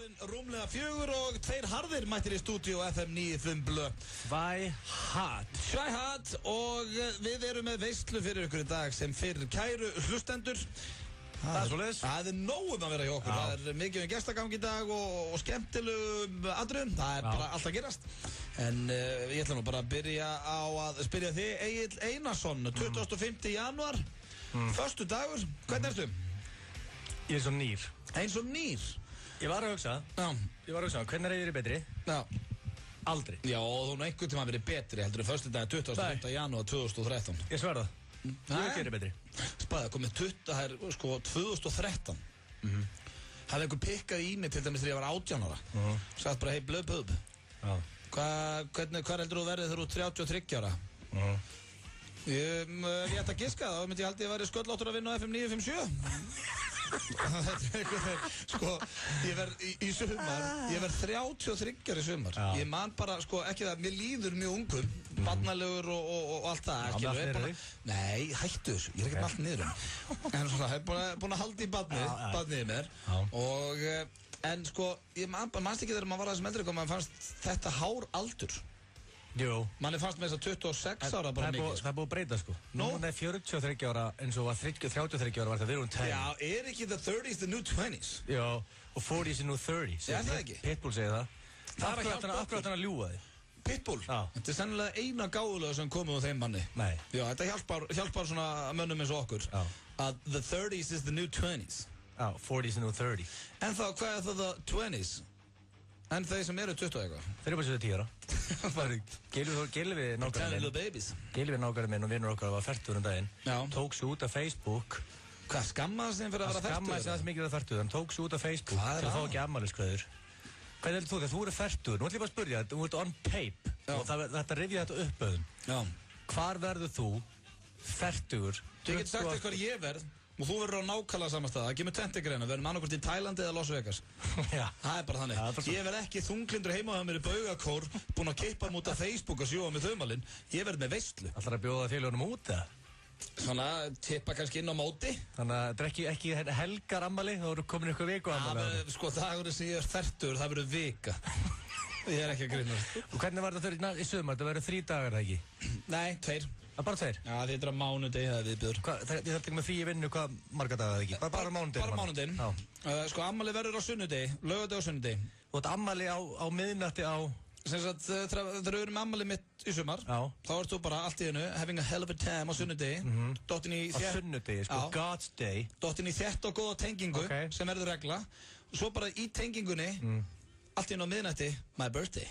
orðin rúmlega 4 og 2 harðir mættir í stúdíu FM 95 blö. Svæhat og við erum með veislu fyrir ykkur í dag sem fyrir kæru hlustendur. Það er svoleiðis. Það er nóg að vera hjá okkur. Það er mikið gestagang í dag og skemmtilegum atriðum. Það er bara allt að gerast. En ég ætla nú bara að byrja á að spyrja þig, Egill Einarsson, 25. janúar, föstu dagur. Hvernig ertu? Ég er svo nýr. Eins og nýr? Ég var að hugsa, hvernig er ég betri? Já. Aldrei. Já, og þú einhvern tíma verið betri heldur en föstu dag 25. janúar 2013. Ég sverða. Ég vil gera betri. Spæða, komið 2013. Hafði einhver pikkað í mig til dæmis þegar ég var 18 ára. Sagt bara, hei, blöð pub. Hvað heldur þú verið þegar þú 33 ára? Ég ætti að giska það, þá myndi ég haldi að ég væri skölláttur að vinna á FM 957. Þetta er eitthvað, sko, ég verð í sumar, ég verð 33 í sumar. Ég man bara, sko, ekki það, mér líður mjög ungum, barnalegur og allt það. Já, allt niður þig? Nei, hættu þessu, ég er ekki með allt niður en svona, ég er búin að halda í barnið í mér. Og, en sko, ég manst ekki þegar maður var aðeins eldri og maður fannst þetta hár aldur. Jú. Manni fannst með þess að 26 ára bara mikið. Það er búið að breyta, sko. Nú er 43 ára eins og 33 ára var þetta við 10. Já, er ekki the 30s the new 20s? Já, og 40s the new 30s. Já, það ekki. Pitbull segir það. Það er akkurat hann að ljúga þig. Pitbull? Já. Þetta er sennilega eina gáðulega sem komið á þeim manni. Nei. Já, þetta hjálpar svona mönnum eins og okkur. Já. Að the 30s is the new 20s. Já, 40s the new 30s. En þá, hvað er það the 20s? En þeir sem eru 20 eitthvað? Þeir eru bara 10 ára. Gylfi nákvæmlega minn og vinnur okkar var 40 daginn. Tók svo út af Facebook. Hvað, skammaðast þeim fyrir að vera 40? Skammaðast þeim mikið að 40. Hann tók svo út af Facebook til að fá ekki afmæliskveður. Hvað heldur þú þegar þú eru 40? Nú ætlum ég bara að spyrja þetta. Þú ert on tape og þetta rifja þetta upp auðum. Hvar verður þú 40? Þú getur sagt eitthvað ég verð og þú verður á nákvæmlega sama stað. Það kemur tentigreina, við verðum annarkvort í Tælandi eða Las Vegas. Það er bara þannig. Ég verð ekki þunglindur heima á mér í baugakór, búinn að kippa múta Facebook og sjóa með þaumalinn. Ég verð með veislu. Ætlar að bjóða félagunum út eða? Svona, tippa kannski inn á móti. Þannig að þetta er ekki helgar ammali, þá eru komin ykkur viku ammali. Sko, dagurinn sem ég er 40, það verður vika. Ég er ekki að grínast. Og hvernig var þetta í sumar? Það verður 3 dagar, ekki? Nei, 2. Það er bara 2? Já, þetta er á mánudegi það viðbjör. Ég þarf ekki með frí í vinnu, hvað marga dagar það ekki? Bara mánudegi? Bara mánudegin. Sko, ammali verður á sunnudegi, laugardegi og sunnudegi. Og þetta ammali á miðnætti á... Sem sagt, þegar við erum ammali mitt í sumar, þá ert þú bara allt í hennu, having a hell of a time á sunnudegi. Á sunnudegi, sko, God's day. Dottin í þétt og góða tengingu, sem verður regla. Og svo bara í tengingunni, allt í hennu á miðnætti, my birthday.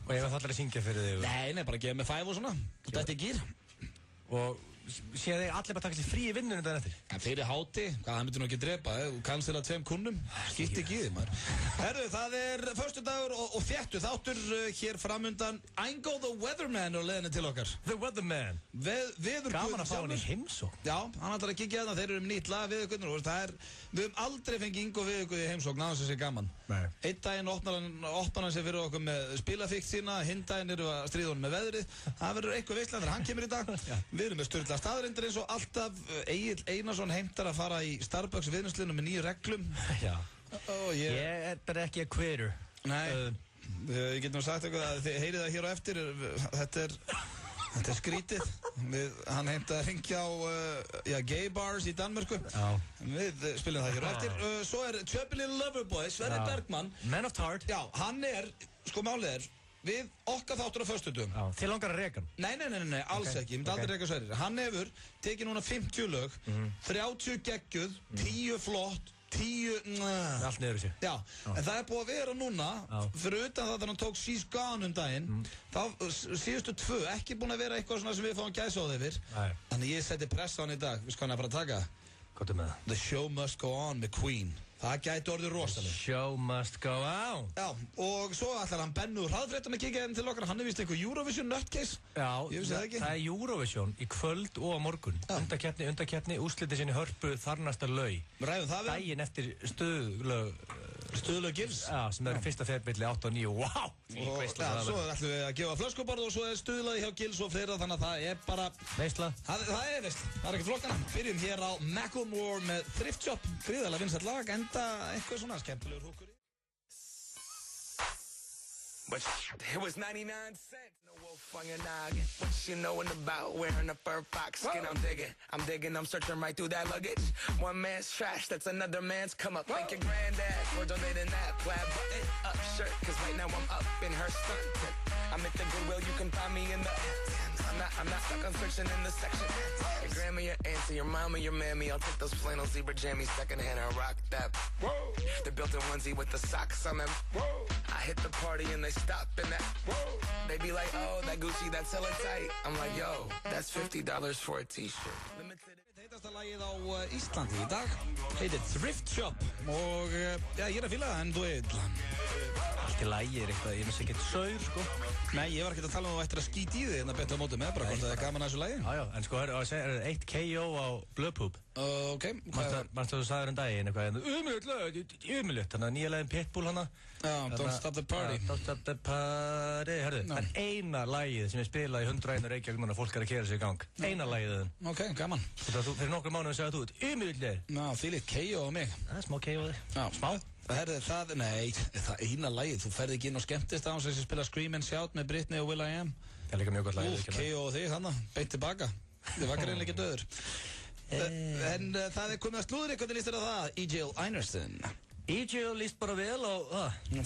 Og ég var allir að syngja fyrir þig? Nei, bara gefa mig 5 og svona. Og þetta er gýr. Og séð þig allir bara taka sér frí í vinnunum daginn eftir? En fyrir háti, það myndir nú ekki drepa, cancela 2 kunnum, skipti ekki í því maður. Herru, það er föstudagur og þéttu þáttur hér framundan. Ingo the Weatherman er á leiðinni til okkar. The Weatherman? Gaman að fá hann í heimsókn. Já, hann ætlar að kíkja þarna, þeir eru nýtt lag Viðurgunnur. Við höfum aldrei fengið Ingo Viðurguð í heimsókn, aðeins að sé gaman. Einn daginn opnar hann sig fyrir okkur með spilafíkt sína, hinn daginn eru að stríða honum með veðrið. Það verður eitthvað veislan þegar hann kemur í dag. Við erum með sturla staðarindir eins og alltaf. Egill Einarsson heimtar að fara í Starbucks viðnumslinu með 9 reglum. Já. Ég er bara ekki að quitter. Nei, ég get nú sagt eitthvað að þið heyrið það hér á eftir. Þetta er skrítið. Hann heimtaði að hringja á gay bars í Danmörku. Við spilum það hér á eftir. Svo er Chubby Little Loverboy, Sverrir Bergman. Man of Tart. Já, hann er, sko málið við okkar þáttur á föstudum. Þið langar að reka hann? Nei, alls ekki. Ég myndi aldrei reka Sverrir. Hann hefur tekið núna 50 lög, 30 geggjuð, 10 flott, 10... Allt niður þessu. Já, en það er búið að vera núna, fyrir utan það að hann tók She's Gone daginn, þá síðustu 2, ekki búin að vera eitthvað svona sem við fáum gæsa á þeir fyrr. Þannig ég seti press á hann í dag. Við sko hann að fara að taka. Hvað er með það? The Show Must Go On með Queen. Það gæti orðið rosalega. Show must go on. Já, og svo ætlar hann Bennu hraðfréttum að kíkja til okkar. Hann er vist einhver Eurovision nutcase. Já, ég vissi það ekki. Það er Eurovision í kvöld og á morgun. Undakeppni, úrslitið sinni hörpu þarnasta laug. Ræðum það við? Daginn eftir Stuðlög Gils. Já, sem eru fyrsta ferðbilli 8 og 9. Wow! Svo ætlum við að gefa flöskubarð og svo er stuðlaði hjá Gils og fleira, þannig að það er bara veisla. Það er veisla. Það er ekkert flokkana. Byrjum hér á Macklemore með Thrift Shop. Gríðarlega vinsælt lag, enda eitthvað svona skemmtilegur húkur í. But it was 99 cents. No wolf on your noggin. What you knowin' about wearing a fur fox skin? I'm digging, I'm searching right through that luggage. One man's trash, that's another man's come up. Thank your granddad for donating that plaid button up shirt. Cause right now I'm up in her skirt. I'm at the Goodwill, you can find me in the... I'm not stuck on searching in the section. Your grandma, your auntie, your mama, your mammy. I'll take those flannel zebra jammies secondhand and rock that. Whoa. The built-in onesie with the socks on them. Whoa. I hit the party and they stop in that. Whoa. They be like, oh, that Gucci, that's hella tight. I'm like, yo, that's $50 for a t-shirt. Heitasta lagið á Íslandi í dag heitir Thrift Shop og já, ég að fíla það en þú Allt í lagi eitthvað, ég finnst ekkert saur sko. Nei, ég var ekkert að tala um að þú ættir að skýta í þig en að betta á móti með bara hvort það gaman að þessu lagi Já, en sko, er 1 KO á Blöðpúp Ok Manstu þú sagður daginn eitthvað Umulött, þannig að nýja lagin Pitbull hana Já, Don't Stop the Party Don't Stop the Party, hörðu Það eina lagið sem ég spilaði í 101 Reykjavík núna fólk að keyra sig í gang Eina lagið Ok, gaman Fyrir nokkrum mánuðum sagði þú Umulött Já, þvílíkt KO á mig Það smá KO þig Smá Nei, það eina lagið, þú ferði ekki inn og skemmtist á þess að spila Scream and Shout með Britney og will.i.am Það er líka mjög gott lagið K.O. og þig þannig, beint tilbaka Þið var greinlega ekki döður En það er komið að slúður eitthvað til lístur á það Egil Einarsson Egil líst bara vel á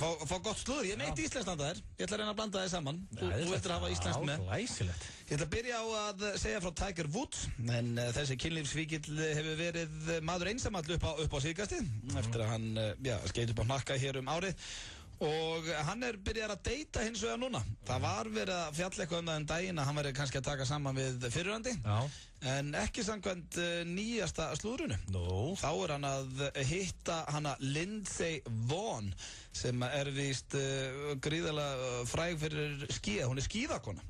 Fá gott slúður, ég meit íslenskt handa þér Ég ætla að reyna að blanda þið saman Þú viltir hafa íslenskt með Glæsilegt Ég ætla að byrja á að segja frá Tiger Woods en þessi kynlífsvíkill hefur verið maður einsamall upp á síðkastið eftir að hann skeit upp á hnakka hér árið og hann byrjar að deyta hins vegar núna það var verið að fjalla eitthvað það daginn að hann verið kannski að taka saman við fyrrverandi en ekki samkvæmt nýjasta slúðrunu þá hann að hitta hana Lindsey Vonn sem víst gríðarlega fræg fyrir skíða, hún skíðakona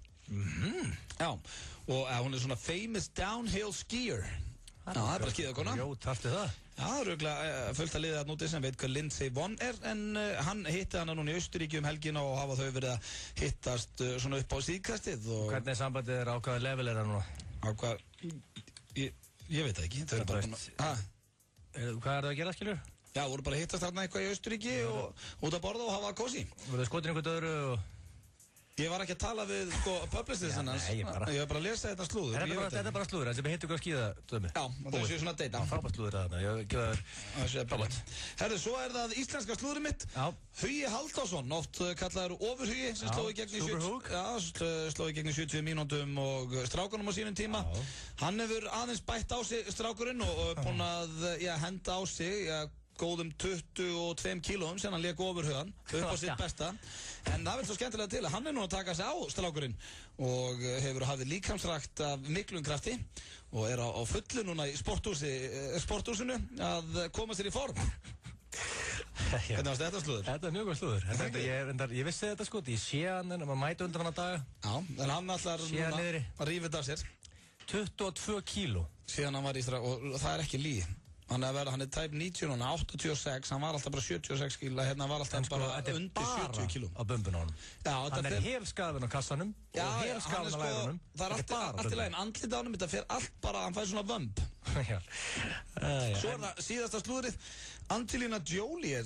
Já, og hún svona famous downhill skier Já, það bara skíðakona Jó, tarti það Já, það örugglega fullt að liða þarna úti sem veit hvað Lindsey Vonn en hann hitti hana núna í Austurríki helgina og hafa þau verið að hittast svona upp á síðkastið Hvernig sambandið á hvaða level það núna? Á hvað, ég veit það ekki Þau bara Hvað það að gera, skilur? Já, voru bara að hittast þarna eitthvað í Austurríki og út að borða og hafa kósi Voru þau skotin einhvern öðru og... Ég var ekki að tala við publicistinn hans Ég var bara að lesa þetta slúður Þetta er bara slúður, þessi hittu ykkur að skíða dömi Já, það sé svona deyta Frábært slúður að það, ég gefa þér frábært Herðu, svo það íslenska slúðurinn mitt Hugi Halldórsson, oft kallaður Ofurhugi sem sló í gegn í 70 mínútum og strákunum á sínum tíma Hann hefur aðeins bætt á sig strákurinn og búinn að henda á sig góðum 22 kílóum sem hann lék Ofurhugan upp á sitt besta en það vil svo skemmtilega til að hann nú að taka sig á strákurinn og hefur hafið líkamsrækt af miklum krafti og á fullu núna í sporthúsinu að koma sér í form Hvernig varst þetta slúður? Þetta mjög góð slúður Ég vissi þetta sko, ég sé hann en maður mæti undan hann að daga Já, en hann ætlar núna að rífa þetta af sér 22 kíló síðan hann var í og það ekki líð Hann tæp 90 núna, 86, hann var alltaf bara 76 kíla, hérna var alltaf bara undir 70 kílum. Á bumbun á honum. Hann helskaðinn á kassanum og helskaðinn á lærunum. Það allt í laginn, andlita á honum, þetta fer allt bara, hann fær svona vömb. Svo það síðasta slúðrið, Angelina Jolie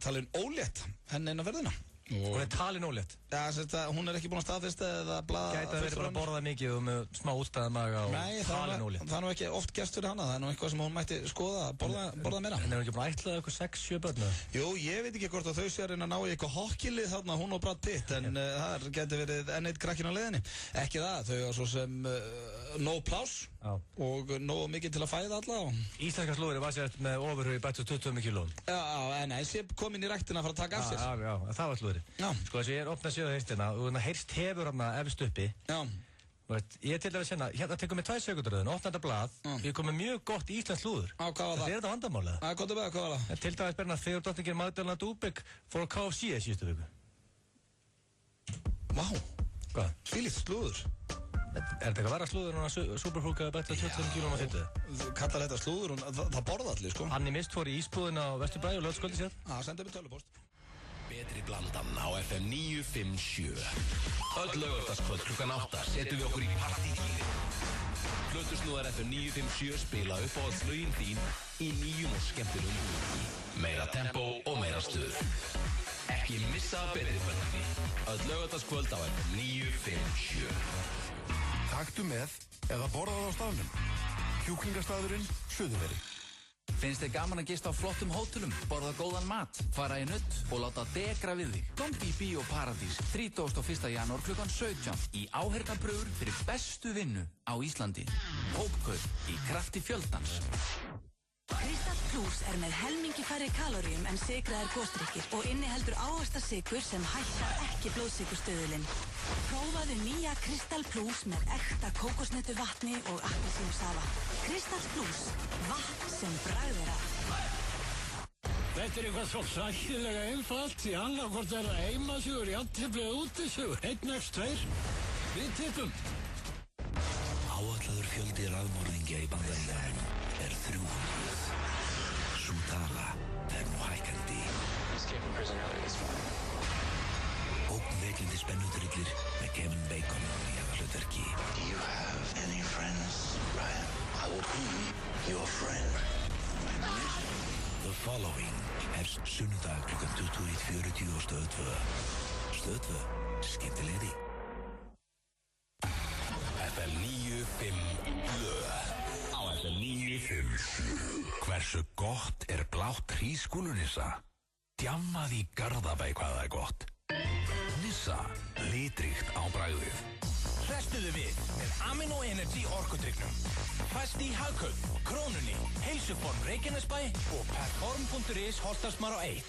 talin ólétt, henni inn á ferðina. Hún talin ólétt? Já, hún ekki búin að staðfesta eða blaða Gæti að verið bara að borða mikið og með smá útstæðan maga og talin ólétt Nei, það nú ekki oft gerst fyrir hana, það nú eitthvað sem hún mætti skoða að borða meira En ekki búin að ætlaði eitthvað 6-7 börnu? Jú, ég veit ekki hvort að þau sé að reyna að ná í eitthvað hokkilið þarna, hún og Brad Pitt en það geti verið enn eitt krakkin á leiðinni Ekki það, þau var svo sem nóg pláss og nóg mikið til að fæða alla Íslenska slúðri var sér með Ofurhugi bættu 20 kílóum Já, nei, sé kom inn í ræktina að fara að taka af sér Já, það var slúðri Sko þess að ég opnað síðan herstina og heyrst hefur hann efst uppi Já Ég til að segja, hérna tekum við 2 sekundur opnað þetta blað, við komum mjög gott íslensk slúður Hvað var það? Þetta þetta vandamálið Hvað var það? Til dæmis berna þegar drottningin Magdalena Dúbek fór á KFC síðustu viku Vá Hvað? Fílíkt slúður þetta eitthvað verra slúður en að Superhulk hafi bætt 25 kílóum á þittu? Kallar þetta slúður og það borða allir, sko Anni Mist fór í ísbúðin á Vesturbæ og lögskvöldi sér Senda mér tölupost Betri blandan á FM 957 Öll laugardagskvöld klukkan 8 setjum við okkur í partíkýri Plötusnúðar FM 957 spila upp á alls lögin þín í nýjum og skemmtilegum Meira tempó og meira stuð Ekki missa að byrðinni. Öll laugardagskvöld á FM 957. Taktu með eða borðað á staðnum. Kjúklingastaðurinn Suðurveri. Finnst þið gaman að gista á flottum hótelum, borða góðan mat, fara í nudd og láta degra við þig? Komdu í Bíó Paradís 31. janúar klukkan 17 í áheyrnarpröfur fyrir bestu vinnu á Íslandi. Hópkaup í krafti fjöldans. Kristall Plus með helmingi færri kaloríum en sykraðir gosdrykkir og inniheldur ávaxtasykur sem hækkar ekki blóðsykurstöðulinn. Prófaðu nýja Kristall Plus með ekta kókosnötu vatni og appelsínusafa. Kristall Plus, vatn sem bragðir af. Þetta eitthvað svo sækilega einfalt því annarkvort það heimasigur, jafntefli eða útisigur. 1x2. Við tippum. Áætlaður fjöldi raðmorðingja í Bandaríkjunum 300. Sú tala nú hækkandi. Ógnvekjandi spennudrillir með Kevin Bacon í aðalhlutverki. Do you have any friends, Ryan? I would be your friend. The Following hefst sunnudag klukkan 21:40 á Stöð 2. Stöð 2, skemmtilegri. FM 957 á FM 957. Hversu gott blátt hrísgrjónunissa? Djammað í Garðabæ hvað það gott. Nissa, litríkt á bragðið. Hrestuðu við með Amino Energy orkudrykknum. Fæst í Hagkaup, Krónunni, Heilsuform Reykjanesbæ og Perform.is Holtarsmár á 1.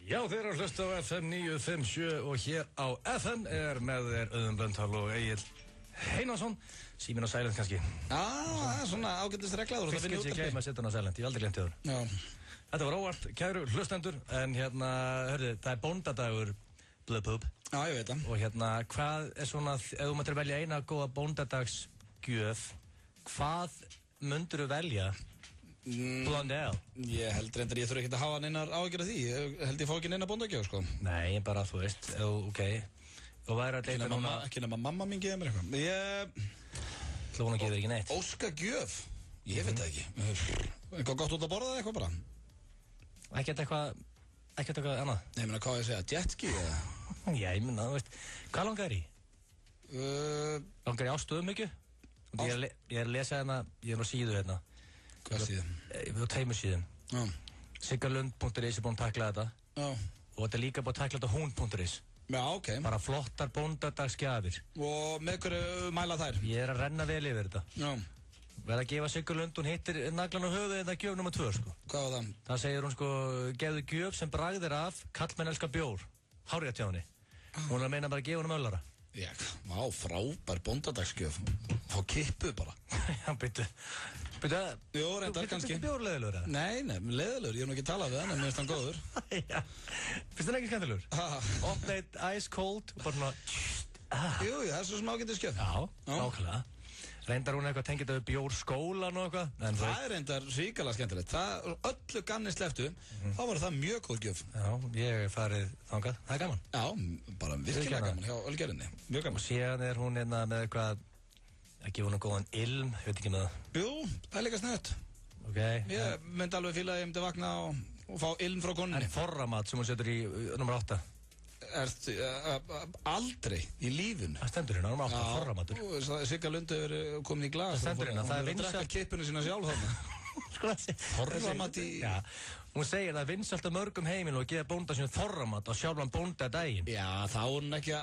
Já, þeir eru að hlusta á FM 957 og hér á FM með þér Auðun Blöndal og Egill Einarsson. Síminn á silent kannski. Já, það svona ágætist reglaður. Fyrst get ég gleyma að setja hann á silent, ég hef aldrei glemt þér. Já. Þetta var óvart, kæru hlustendur, en hörðu, það bóndadagur, Blöðpub. Já, ég veit það. Og hvað svona, ef þú mættir velja eina góða bóndadagsgjöf, hvað mundur þú velja? Blondell. Ég held reyndar ég þurfi ekkert að hafa neinar áhyggjur af því. Ég held ég fá ekki neina bóndagjöf, sko. Nei, bara þú veist, ok. Og væri að leita núna... Ekki nema mamma mín geði mér eitthvað. Þú hún að gefa þér ekki neitt. Óskagjöf? Ég veit það ekki. Eitthvað gott út að borða eitthvað bara? Ekkert eitthvað annað. Nei, ég meina, hvað ég segja, jetski eða? Já, ég meina, þú veist, hvað langar þér í? Langar í ástöðumhyggju? Ég er að lesa ég er á síðu Hvað síðu? Á tveimur síðum. Já. Siggalund.is er búinn að takla þetta. Já. Og þetta er líka búinn að takla þetta hún.is. Já, ok. Bara flottar bóndadagsgjafir. Og með hverju mæla þær? Ég er að renna vel yfir þetta. Já. Verða að gefa Siggalund, hún hittir naglan á höfuðið þetta gjöf nr. 2, sko. Hvað var það? Það segir hún, sko, gefðu gjöf sem bragðir af, kallmenn elskar bjór. Hárrétt hjá henni. Hún er að meina bara að gefa henni möllara. Já, vá, frábær bóndadagsgjöf. Fá kippu bara. Já, byttu. Jú, reyndar kannski. Þú bjór leðilegur, eða? Nei, leiðilegur, ég hef nú ekki talað við hann, en mér finnst hann góður. Já, finnst það ekki skemmtilegur? Opnate ice cold og bara svona... Jú, það er svo sem ágættisgjöf. Já, nákvæmlega. Reyndar hún eitthvað tengið af bjórskólan og eitthvað. Það er reyndar svíkala skemmtilegt. Öllu ganni sleftu, þá var það mjög góð gjöf. Já, ég hef farið þangað. Það er gaman. Já, bara virkilega gaman hjá Ölgerinni. Mjög gaman. Og síðan er hún með eitthvað, að gefa hún góðan ilm, ég veit ekki með það. Jú, það er líka snöðt. Ok. Ég myndi alveg fíla að ég myndi vakna og fá ilm frá konunni. Það er forramat sem hún setur í nr. 8. Aldrei í lífun. Það stendur hérna, nr. 8, forramatur. Siggalund hefur komin í glas. Það stendur hérna, það er vinsalt. Hún er að drekka kippuna sína sjálf þarna. Sko þessi. Forramat í... Já, hún segir það er vinsalt af mörgum heimilum og gefa bónda sínu forramat á sjálfan bónda daginn. Já, þá er hún ekki,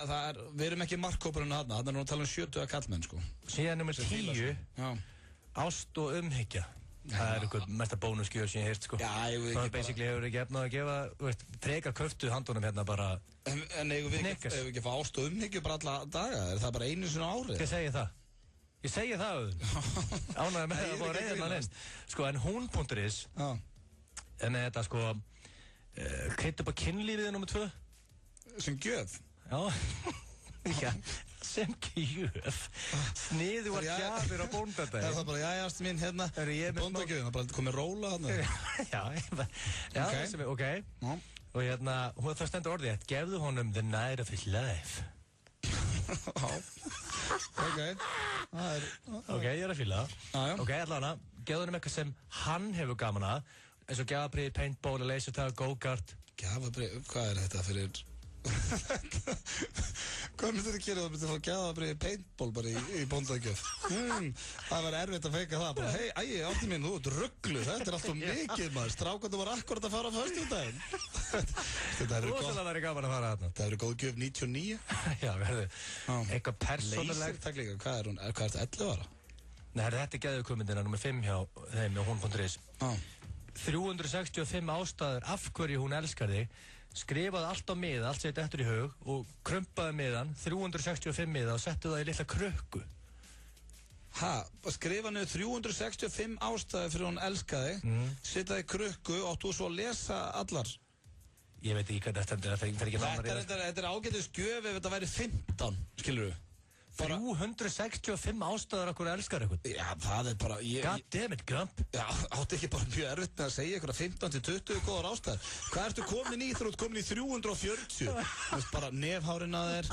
við erum ekki markkópurinn þarna er hún að tala 70 kallmenn, sko. Síðan nr. 10, ást og umhyggja. Það er eitthvað mesta bónusgjöf sem ég heyrst, sko. Já, ég veit ekki bara... Það basically hefur ekki efnað að gefa, þú veist, freka köftu handunum hérna bara... En eigum við ekki að fá ást og umhyggju bara alla daga? Er það bara einu sinni árið? Ég segi það. Ég segi það, Auðun. Ánægði með það að fá reyðin hann inn. Sko, en hún.is, en þetta, sko, krydd upp á kynlífið nr. 2. Sem gjöf? Já. Já. Sem gjöf. Sniðu var gjafir á bóndadagi. Það er það bara, jæjast mín, hérna, bóndagjöfin, það bara komið róla hérna. Já, ok. Og hérna, það stendur orðið, gefðu honum the night of his life. Ok. Ok, ég er að fíla það. Ok, allavega, gefðu honum eitthvað sem hann hefur gaman að, eins og gjafabrið, paintball, lasertag, go-kart. Gjafabrið, hvað er þetta fyrir... Hvað myndir þú gera? Þú myndir fá gæðabrið paintball bara í bóndagjöf. Það var erfitt að feika það. Bara, hei, æi, átti mín, þú ert rugglu. Þetta er alltaf mikið, maður. Strákandu var akkurat að fara á föstudaginn. Rosalega væri gaman að fara þarna. Það eru góð gjöf 99. Já, verður. Eitthvað persónulegt. Takk líka. Hvað er hún? Hvað er þetta 11 ára? Nei, þetta er geðugummyndina nr. 5 hjá þeim og hún.is. 365 ástæður af hverju hún elskar þig. Skrifaði allt á miða, allt sett eftir í hug og krumpaði miðan, 365 miða og settu það í litla krukku. Skrifa niður 365 ástæður fyrir hún elskaði, setja það í krukku og þú svo lesa allar? Ég veit ekki hvað þetta stendur, það fer ekki nánar í það. Þetta er ágætis gjöf ef þetta væri 15, skilur þú? 365 ástæður af hverju elskar eitthvað. Já, það er bara... God damn it, Gump. Já, átti ekki bara mjög erfitt með að segja ykkur að 15-20 góðar ástæður. Hvað ertu komin í þegar þú ert komin í 340? Þú veist bara nefhárinn að þér,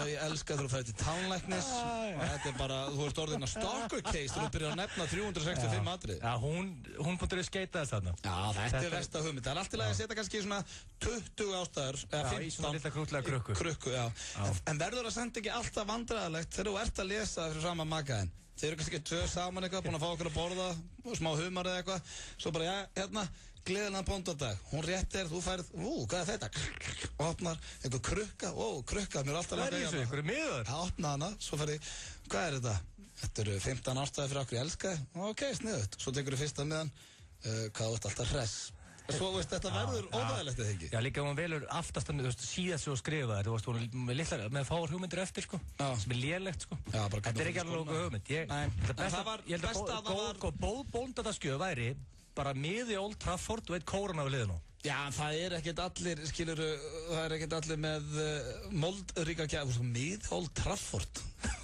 ég elska þegar þú fæði til tánlæknis og þetta er bara, þú veist orðin að stalker case þegar þú byrjar að nefna 365 atrið. Já, hún skeitaðist þarna. Já, þetta er versta hugmynd. Það er allt í lagi að setja kannski svona 20 ástæður, eða 15. Já, í svona litla krútlega krukku. En verður það samt ekki alltaf vandræðalegt þegar þú ert að lesa fyrir sama makaðinn. Þeir eru kannski ekki tvö saman eitthvað, búin að fá okkur að borða, smá humar eða eitthvað. Svo bara, já, hérna, gleðilegan bóndadag. Hún réttir, þú færð, hvað er þetta? Og opnar, eitthvað krukka, krukka, mér er alltaf langað. Hvað er þessu, ykkur miður? Já, opna hana, svo færði, hvað er þetta? Þetta eru 15 ástæður fyrir okkur ég elska. Ok, sniðut. Svo tekur þú fyrsta miðan, hvað þú ert alltaf hress. Svo veist, þetta verður óþægilegt eða ekki? Já, líka hún velur aftast síðast svo að skrifa þér, þú veist, hún með fáar hugmyndir eftir, sko, sem er lélegt, sko. Já, þetta er ekki alveg okkur hugmynd. Ég held að bóndadaskjöf væri bara miði Old Trafford og eitt kóran af liðinu. Já, en það er ekkert allir, skiluru, það er ekkert allir með moldríka gæð, miði Old Trafford.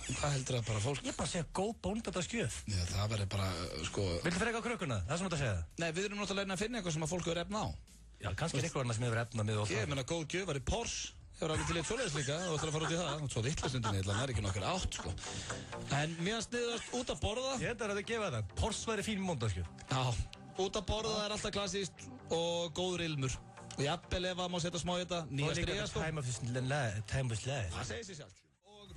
Hvað heldur það bara fólk? Ég er bara að segja góð bóndadaskjöf. Já, það verður bara, sko... Viltu freka á krökkuna? Það er sem þú ert að segja það? Nei, við erum náttúrulega að finna eitthvað sem að fólk hefur efna á. Já, kannski er eitthvað sem hefur efna með og ég meina, góð gjöf var í Porsche. Ég var alveg til eitt svoleiðis líka, þú ætlar að fara út í það. Svo vitlausundinni, það er ekki nokkur átt, sko. En mér sniðast út að borða. Ég enda að gefa það. Porsche væri fín bóndadaskjöf. Já, út að borða er alltaf klassískt og góður ilmur. Og jafnvel ef að má setja smá í þetta, nýja stríða, sko. Time was life. Það segir sér sjálf.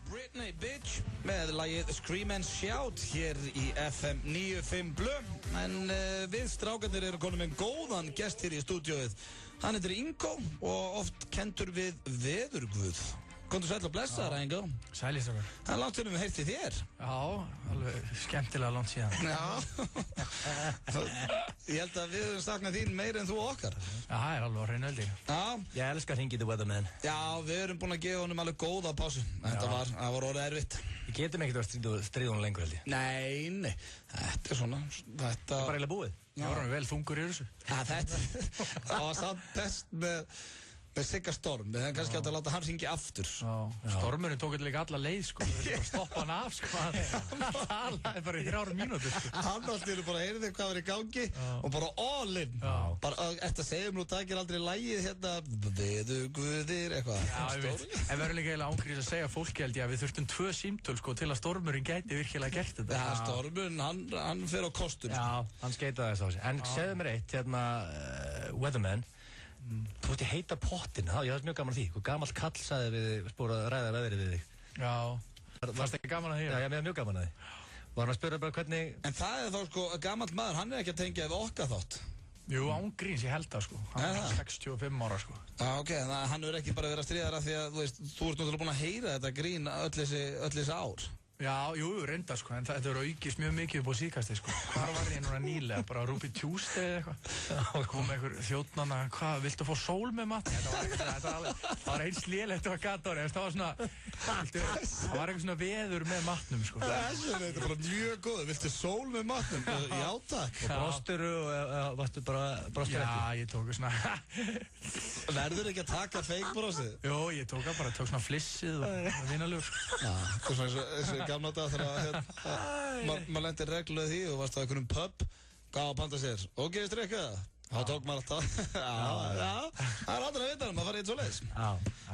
Britney Bitch með lagið Scream and Shout hér í FM 95 Blu. En við strákarnir erum konum með góðan gest hér í stúdíóið. Hann heitir Ingo og oft kendur við veðurguð. Komdu sæll og blessaður, Ingo. Sælistakar. Það er langt fyrir mig heilt í þér. Já, alveg skemmtilega langt síðan. Já. Ég held að við höfum saknað þín meira en þú okkar. Já, það er alveg að reyna öll. Já. Ég elskar hringið The Weatherman. Já, við erum búin að gefa honum alveg góða pásu. Það var orðið erfitt. Við getum ekkert að stríða honum lengur, held ég. Nei. Þetta er svona. Það er bara eiginlega búið. Það var hann vel þungur í þessu. Já, það var samt best með Sigga Storm, við hefum kannski átt að láta hann hringi aftur. Stormurinn tók líka alla leið, sko. Við þurfum að stoppa hann af, sko. Hann talaði bara í 3 mínútur, sko. Hann alltaf bara heyrði hvað var í gangi og bara all in. Bara, eftir að segja nú takir aldrei lagið hérna, veðurguðir, eitthvað. Já, ég veit. En við erum líka eiginlega ángrís að segja fólki, held ég, að við þurftum 2 símtöl, sko, til að Stormurinn gæti virkilega gert þetta. Já, Stormurinn, hann fer á kostum. Já, hann skeitaði þess á sig. En segðu mér eitt, hérna, Weatherman. Þú veist ég heita pottin, ég var mjög gaman að því. Gamall kall sagði við spóra að ræða veðrið við þig. Já, varst ekki gaman að því? Já, ég var mjög gaman að því. Var hann að spyrja bara hvernig... En það er þá sko, gamall maður, hann er ekki að tengja við okkar þátt. Jú, ángríns, ég held það sko. Hann er 65 ára sko. Já, ok, þannig að hann er ekki bara verið að stríða þér af því að þú veist, þú ert náttúrulega búin að heyra þetta grín öll þessi ár. Já, jú, reynda sko, en þetta eru aukist mjög mikið upp á síðkasti sko. Hvar var ég núna nýlega, bara Ruby Tuesday eða eitthvað. Kom einhver þjóðnanna, hvað, viltu fá sól með mat? Það var eins lélegt og að gata ári, það var svona, það var eitthvað svona veður með matnum sko. Þetta er bara mjög góð, viltu sól með matnum? Já, takk. Og brosturu og varstu bara brostur ekki? Já, ég tók svona... Verður ekki að taka feikbrosið? Jó, ég tók svona flissið og vinalegur. Já, það gamla dag þegar maður lendir reglulega því og varst á einhvern pub, gaf að panta sér og gefist drikka Þá tók maður alltaf. Já, það aldrei að vita maður farið eitt svo leiðis.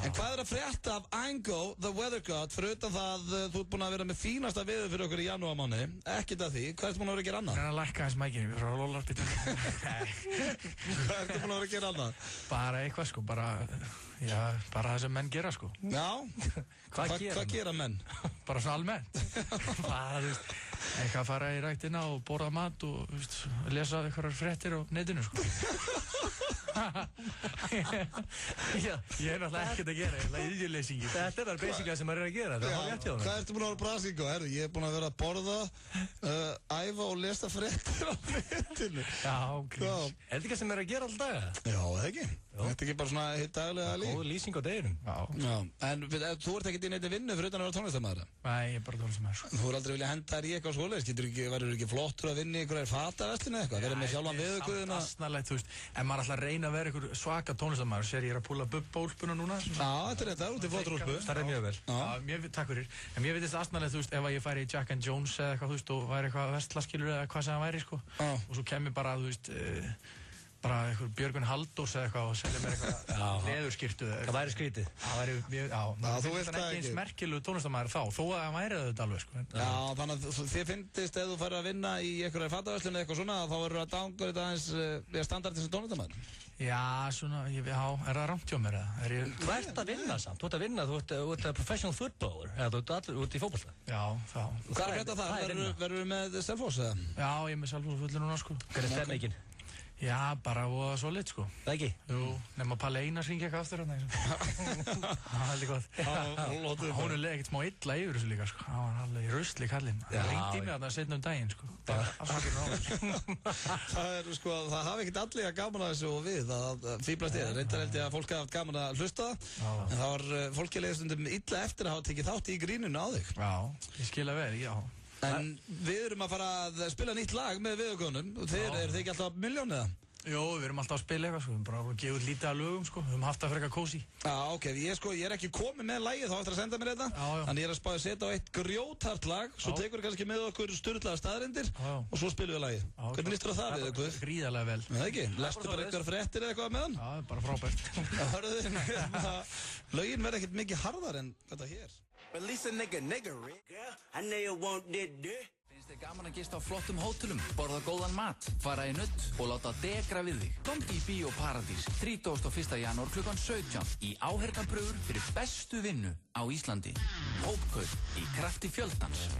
En hvað að frétta af Ango, the weather god, fyrir utan það þú ert búin að vera með fínasta veður fyrir okkur í janúarmánuði, ekkert af því, hvað ertu búin að vera að gera annað? Að lækka hans mækinu, við frá lólarbyttum. Hvað ertu búin að vera að gera annað? Bara eitthvað sko, bara það sem menn gera sko. Já, hvað gera menn? Bara svo almennt. Bara, þú veist, eitthvað að fara í ræktina og borða mat og, þú veist, lesa eitthvað fréttir á netinu sko. Ég náttúrulega ekkert að gera, ég er iðjuleysingi. Þetta er það basically sem maður að gera, það er rétt hjá það. Hvað ertu búin að vera brasingu? Ég er búin að vera að borða, æfa og lesa fréttir á netinu. Já, grís. Er þetta ekki sem að gera alltaf daga? Já, það ekki. Þetta er ekki bara svona hitt daglega líf. Góð lýsing á deginum. Já. En þú ert ekkert í neitt vinnu fyrir utan að vera tónlistarmaður? Nei, ég er bara tónlistarmaður. Þú er aldrei viljað henda þér í eitthvað svoleiðis? Verður ekki flottur að vinna í einhverjar fataverslun eða eitthvað? Verður með sjálfan veðurguðina? Asnalegt, þú veist, en maður ætla að reyna að vera einhver svaka tónlistarmaður. Sér ég er að púla Bubba-úlpuna núna. Já, þetta er þetta, út í flottur úlpu. Það er mjög vel. Takk fyrir. En mér finnst asnalegt, þú veist, ef ég færi í Jack and Jones eða eitthvað, þú veist, og væri eitthvað vestlaskilur eða hvað sem það væri, sko. Og svo kemur bara, þú veist, bara eitthvað Björgvin Halldórs eða eitthvað og selja mér eitthvað leðurskyrtu. Það væri skrítið. Það væri, þú finnst það ekki eins merkilegu tónlistarmaður þá, þó að það væri þetta alveg, sko. Já, þannig að þið finnist ef þú færir að vinna í einhverjar fataverslun eða eitthvað svona, þá verður að danga þetta aðeins standardin sem tónlistarmaður. Já, svona, er það rangt hjá mér eða? Þú ert að vinna samt, þú ert að vinna, þú ert að professional footballer, eða þú ert allir út í fótbolta. Já, þá. Hvað er þetta það? Verður með Selfoss eða? Já, ég er með Selfoss fullir núna, sko. Hver er stemmingin? Já, bara og svo lit, sko. Það ekki? Jú, nema Palli Einars hringi eitthvað aftur hérna. Það er líka gott. Hún er ekkert smá illa yfir þessu líka, sko. Það var alveg rusli kallinn. Það ringdi í mig þarna setna daginn, sko. Það er, sko, það hafi ekkert allir að gaman að þessu og við að fýblast þér. Reyndar held ég að fólk hafi haft gaman að hlusta en það var fólki að leiða stundum illa eftir að hafa tekið þátt í grínunu á þig. Já, ég skil að vel, já. En við erum að fara að spila nýtt lag með viðaukunum og eru þið ekki alltaf milljón eða? Jó, við erum alltaf að spila eitthvað, sko, við erum bara að gefa út lítið af lögum, sko, við höfum haft það fyrir eitthvað kósi. Já, ok, ég er ekki komið með lagið þá eftir að senda mér þetta, þannig ég er að spája að setja á eitt grjóthart lag, svo tekur við kannski með okkur sturlaða staðreyndir og svo spilum við lagið. Hvernig lístur það við ykkur? Gríðarlega vel. Það ekki? Lestu bara eitthvað fréttir eða eitthvað með hann? Já, bara frábært. Lögin verða ekkert mikið harðar en þetta hér. Release a nigga, I know you want that. Finnst þið gaman að gista á flottum hótelum, borða góðan mat, fara í nudd og láta degra við þig? Komdu í Bíó Paradís 31. janúar klukkan 17 í áheyrnarpröfur fyrir bestu vinnu á Íslandi. Hópkaup í krafti fjöldans.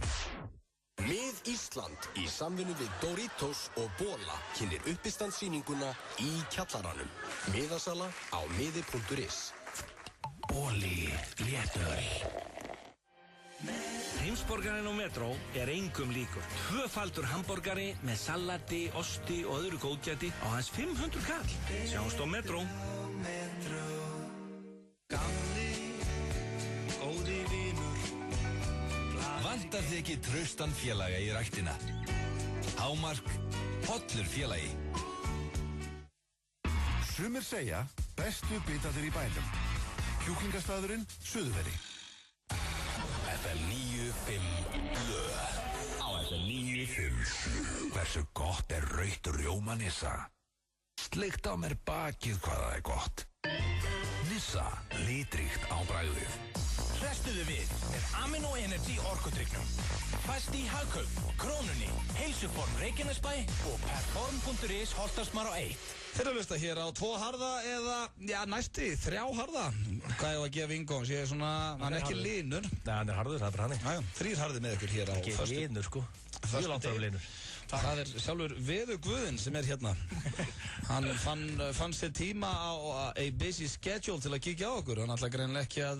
Mið Ísland í samvinnu við Doritos og Bola kynnir uppistandsýninguna í kjallaranum. Miðasala á miði.is. Boli léttöl. Heimsborgarinn á Metro er engum líkur. Tvöfaldur hamborgari með salati, osti og öðru góðgæti á hans 500 kall. Sjáumst á Metro. Gamli, góði vinur. Vantar þið ekki traustan félaga í ræktina? Hámark, hollur félagi. Sumir segja bestu bitaðir í bænum. Kjúklingastaðurinn Suðurveri. FM 95 blöð. Á FM 95. Hversu gott er rautt rjóma Nissa? Sleikt á mér bakið hvað það er gott. Nissa, litríkt á bragðið. Hrestuðu við með Amino Energy orkudrykknum. Fæst í Hagkaup, Krónunni, Heilsuform Reykjanesbæ og Perform.is Holtasmar á 1. Þeir eru að hlusta hér á 2 harða eða, já, næsti 3 harða. Hvað er að gefa Ingóns? Ég er svona, hann er ekki linur. Nei, hann er harður, það er bara hann. Já, 3 harði með ykkur hér á föstu. Ekki linur, sko. Mjög langt frá linur. Það er sjálfur Veðurguðinn sem er hérna. Hann fann sér tíma á a busy schedule til að kíkja á okkur. Hann ætla greinilega ekki að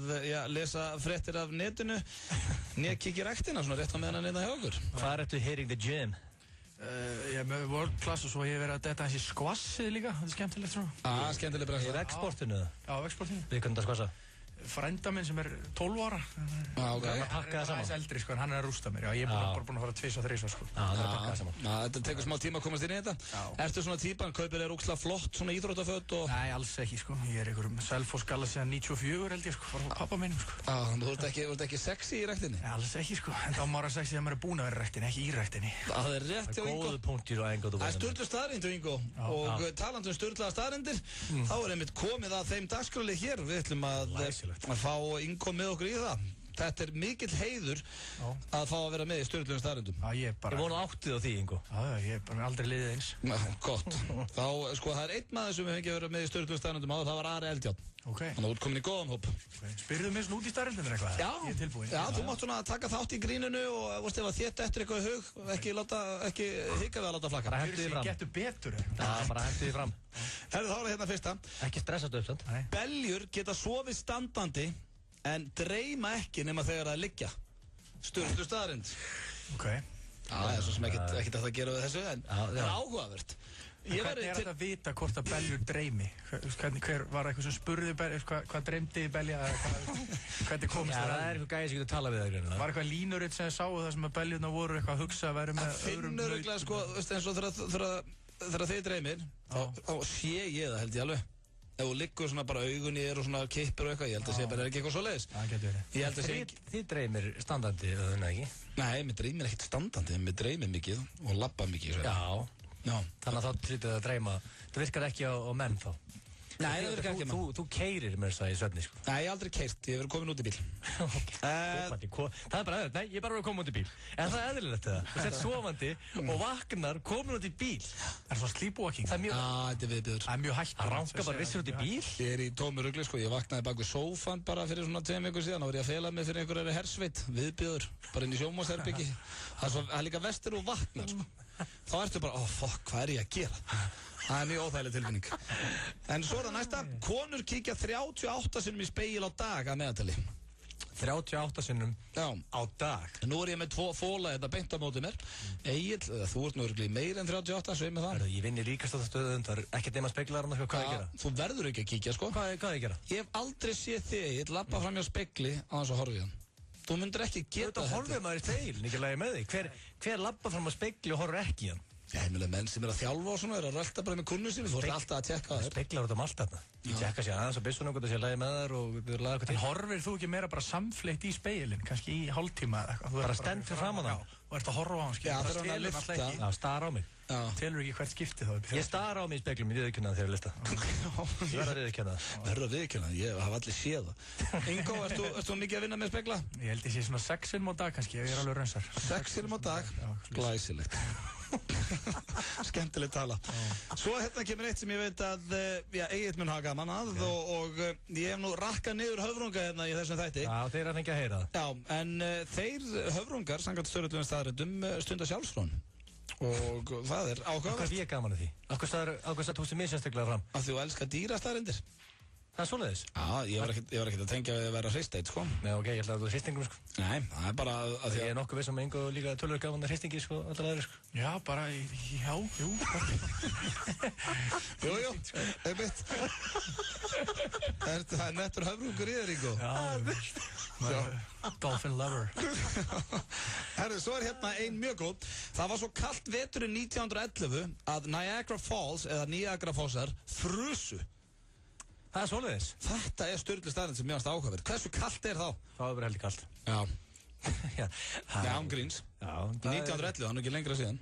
lesa fréttir af netinu, né kíkja í ræktina svona rétt á meðan hann hérna hjá okkur. Hvað er þetta hitting the gym? Ég er með World Class og svo ég verið að detta hans í skvassið líka, þetta er skemmtilegt svona. Skemmtileg brennsla. Í vegsportinu? Já, vegsportinu. Við kunum það skvassa? frænda minn sem 12 ára. Ok. Hann er aðeins eldri, sko, en hann er að rústa mér. Já, ég er bara búinn að fara 2 og 3, sko. Já, það er að pakka það saman. Þetta tekur smá tíma að komast inn í þetta. Ertu svona típan, kaupir þér ógeðslega flott svona íþróttaföt og... Nei, alls ekki, sko. Ég er einhverjum Selfoss-galla síðan 94, held ég, sko, frá pappa mínum, sko. Þú ert ekki sexy í ræktinni? Alls ekki, sko. En þá má maður sexy þegar maður er búinn að vera í ræktinni, ekki í ræktinni. Það er rétt hjá Ingo. Góðu punktir og enga þú Það er sturlu staðrind hjá Ingo. Og talandi sturlaða staðrindir, þá er einmitt komið að þeim dagskrálið hér. Við ætlum að fá Ingo með okkur í það. Þetta er mikill heiður að fá að vera með í sturluðum staðrindum. Ég vona áttið á því, Ingo. Ég er bara aldrei liðið eins. Gott. Þá, sko, það er einn maður sem við fengið að vera með í sturluðum staðrindum á, það var Ari Eldjárn. Þannig að þú ert komin í góðan hóp. Spyrðu mér svona út í staðrindum eitthvað? Já. Ég er tilbúinn. Já, þú mátt svona taka þátt í grínunu og veist ef að þétt eftir eitthvað í hug, ekki hika við að láta flakka. Bara hentu því fram. Getur betur. Bara hentu því fram. Herru, þá er það hérna fyrsta. Ekki stressað upp, sant? Beljur geta sofið standandi en dreyma ekki nema þegar það liggja. Sturlu staðrind. Ok. Það er svo sem ekkert að gera við þessu, en það er áhugavert. Hvernig er þetta að vita hvort að beljur dreymi? Hver var eitthvað sem spurði beljur, hvað dreymdi belja? Hvernig komst það? Það er eitthvað gæði sem getur talað við það. Var eitthvað línuritt sem þið sáu það sem að beljurna voru eitthvað að hugsa að vera með öðrum finnur auðvitað, sko, eins og þegar þið dreymir, þá sé ég það held ég alveg. Ef þú liggur svona bara augun í þér og svona kippur og eitthvað, ég held að sé bara ekki eitthvað svoleiðis. Það getur verið. Þið dreymir standandi, eða þunna ekki? Nei, mér dreymir ekkert standandi, mér dreymir mikið og labba mikið. Já. Þannig að þá trýttu það að dreyma. Það virkar ekki á menn þá. Nei, það virkar ekki á menn. Þú keirir með þess að í svefni, sko. Nei, ég hef aldrei keirt, ég hef verið komin út í bíl. Það er bara eðlilegt. Nei, ég er bara verið að koma út í bíl. En það er eðlilegt það. Þú sett sofandi og vaknar komin út í bíl. Er það sleepwalking? Þetta er viðbjöður. Það er mjög hægt. Það ranga bara vissir út í bíl. Ég er í tómu rugli, sko. Ég vaknaði bak við sófan bara fyrir svona 2 vikur síðan og var ég að fela mig fyrir einhverjari hersveit, viðbjöður, bara inn í sjónvarpsherbyggi. Það er líka vestur og vaknar, sko. Þá ertu bara, hvað er ég að gera? Það er mjög óþægileg tilfinning. En svo er það næsta, konur kíkja 38 sinnum í spegil á dag að meðaltali. 38 sinnum á dag? Nú er ég með 2 fóla þetta beint á móti mér. Egill, þú ert nú örugglega meira en 38, svo ég með það. Ég vinn í ríkastöðastöðum, það er ekkert nema speglar hvað ég gera. Þú verður ekki að kíkja, sko. Hvað ég gera? Ég hef aldrei séð þig, Egill, labba fram hjá spegli á þess að horfa í hann. Þú myndir ekki geta þetta. Þú horfið maður í speil, ekki lagi með þig. Hver labba fram á spegli og horfir ekki í hann? Heimilega menn sem að þjálfa og svona, að rölda bara með kunnu sinni, þú ert alltaf að tjekka þér. Speglar út allt þarna. Ég tjekka sér aðeins á byssunum, hvort það sé lagi með þar og við laga eitthvað til. En horfir þú ekki meira bara samfleitt í speilin, kannski í hálftíma eða eitthvað? Bara stend fyrir fram á það. Og ert að horfa á hann, skilja. Já, þegar hann að lyfta. Já, stara á mig. Telur ekki hvert skipti þá? Ég stara á mig í speglum, ég viðurkenna það þegar ég lyfta. Ég verður að viðurkenna það. Verður að viðurkenna það, ég hafa allir séð það. Ingo, ert þú mikið að vinna með spegla? Ég held ég sé svona 6 sinnum á dag kannski, ef ég er alveg raunsar. 6 sinnum á dag? Glæsilegt. Skemmtileg tala. Svo hérna kemur eitt sem ég veit að Egill mun hafa gaman að og ég hef nú rakkað niður höfrunga hérna í þessum þætti. Já, þeir er ekki að heyra það. Já, en þeir höfrungar, samkvæmt stöðluðum staðrindum, stunda sjálfsfrón. Og það er áhugavert. Hvað er ég gaman að því? Ákveðst að þú sem ég sérstaklega fram? Að þú elskar dýrastaðrindir. Það er svoleiðis? Já, ég var ekkert að tengja við að vera hristeit, sko. Nei, ok, ég ætla að þú er hristingum, sko. Nei, það er bara að því að... Ég er nokkuð viss Ingo líka tölur gaman að hristingi, sko, alltaf aðri, sko. Já, bara, jú. Jú, einmitt. Það er nettur höfrungur í þér, Ingo. Já, dolphin lover. Herru, svo er hérna ein mjög góð. Það var svo kalt veturinn 1911 að Niagara Falls, eða Niagara-fossar, frusu. Það er svoleiðis. Þetta er sturlu staðrind sem mjög áhugaverð. Hversu kalt er þá? Það er verið heldur kalt. Já. Já, án gríns. Já. 1911, hann er ekki lengra síðan.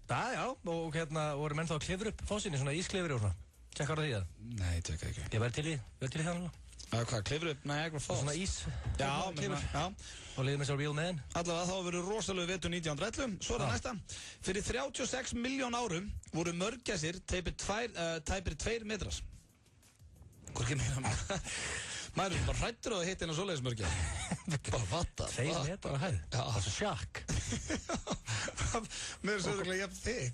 Já, og hérna voru menn þá að klifra upp fossinni, svona ísklifri og svona. Tjekkar það í það? Nei, tjekka ekki. Ég verði til í það núna. Hvað, klifra upp Niagara Falls? Svona ís. Já, og liðið með svo real man. Allavega þá verður rosalega vetur 1911. Svo er það næsta. Fyrir 36 miljón árum voru mörgæsir tæpir 2 metrar. Hvorki meina maður er bara hrættur á að hitta inn á svoleiðismörgja. Bara fatta. 2 metrar að hæð. Já. Það er svo sjakk. Mér er svo öðrulega jafn þig.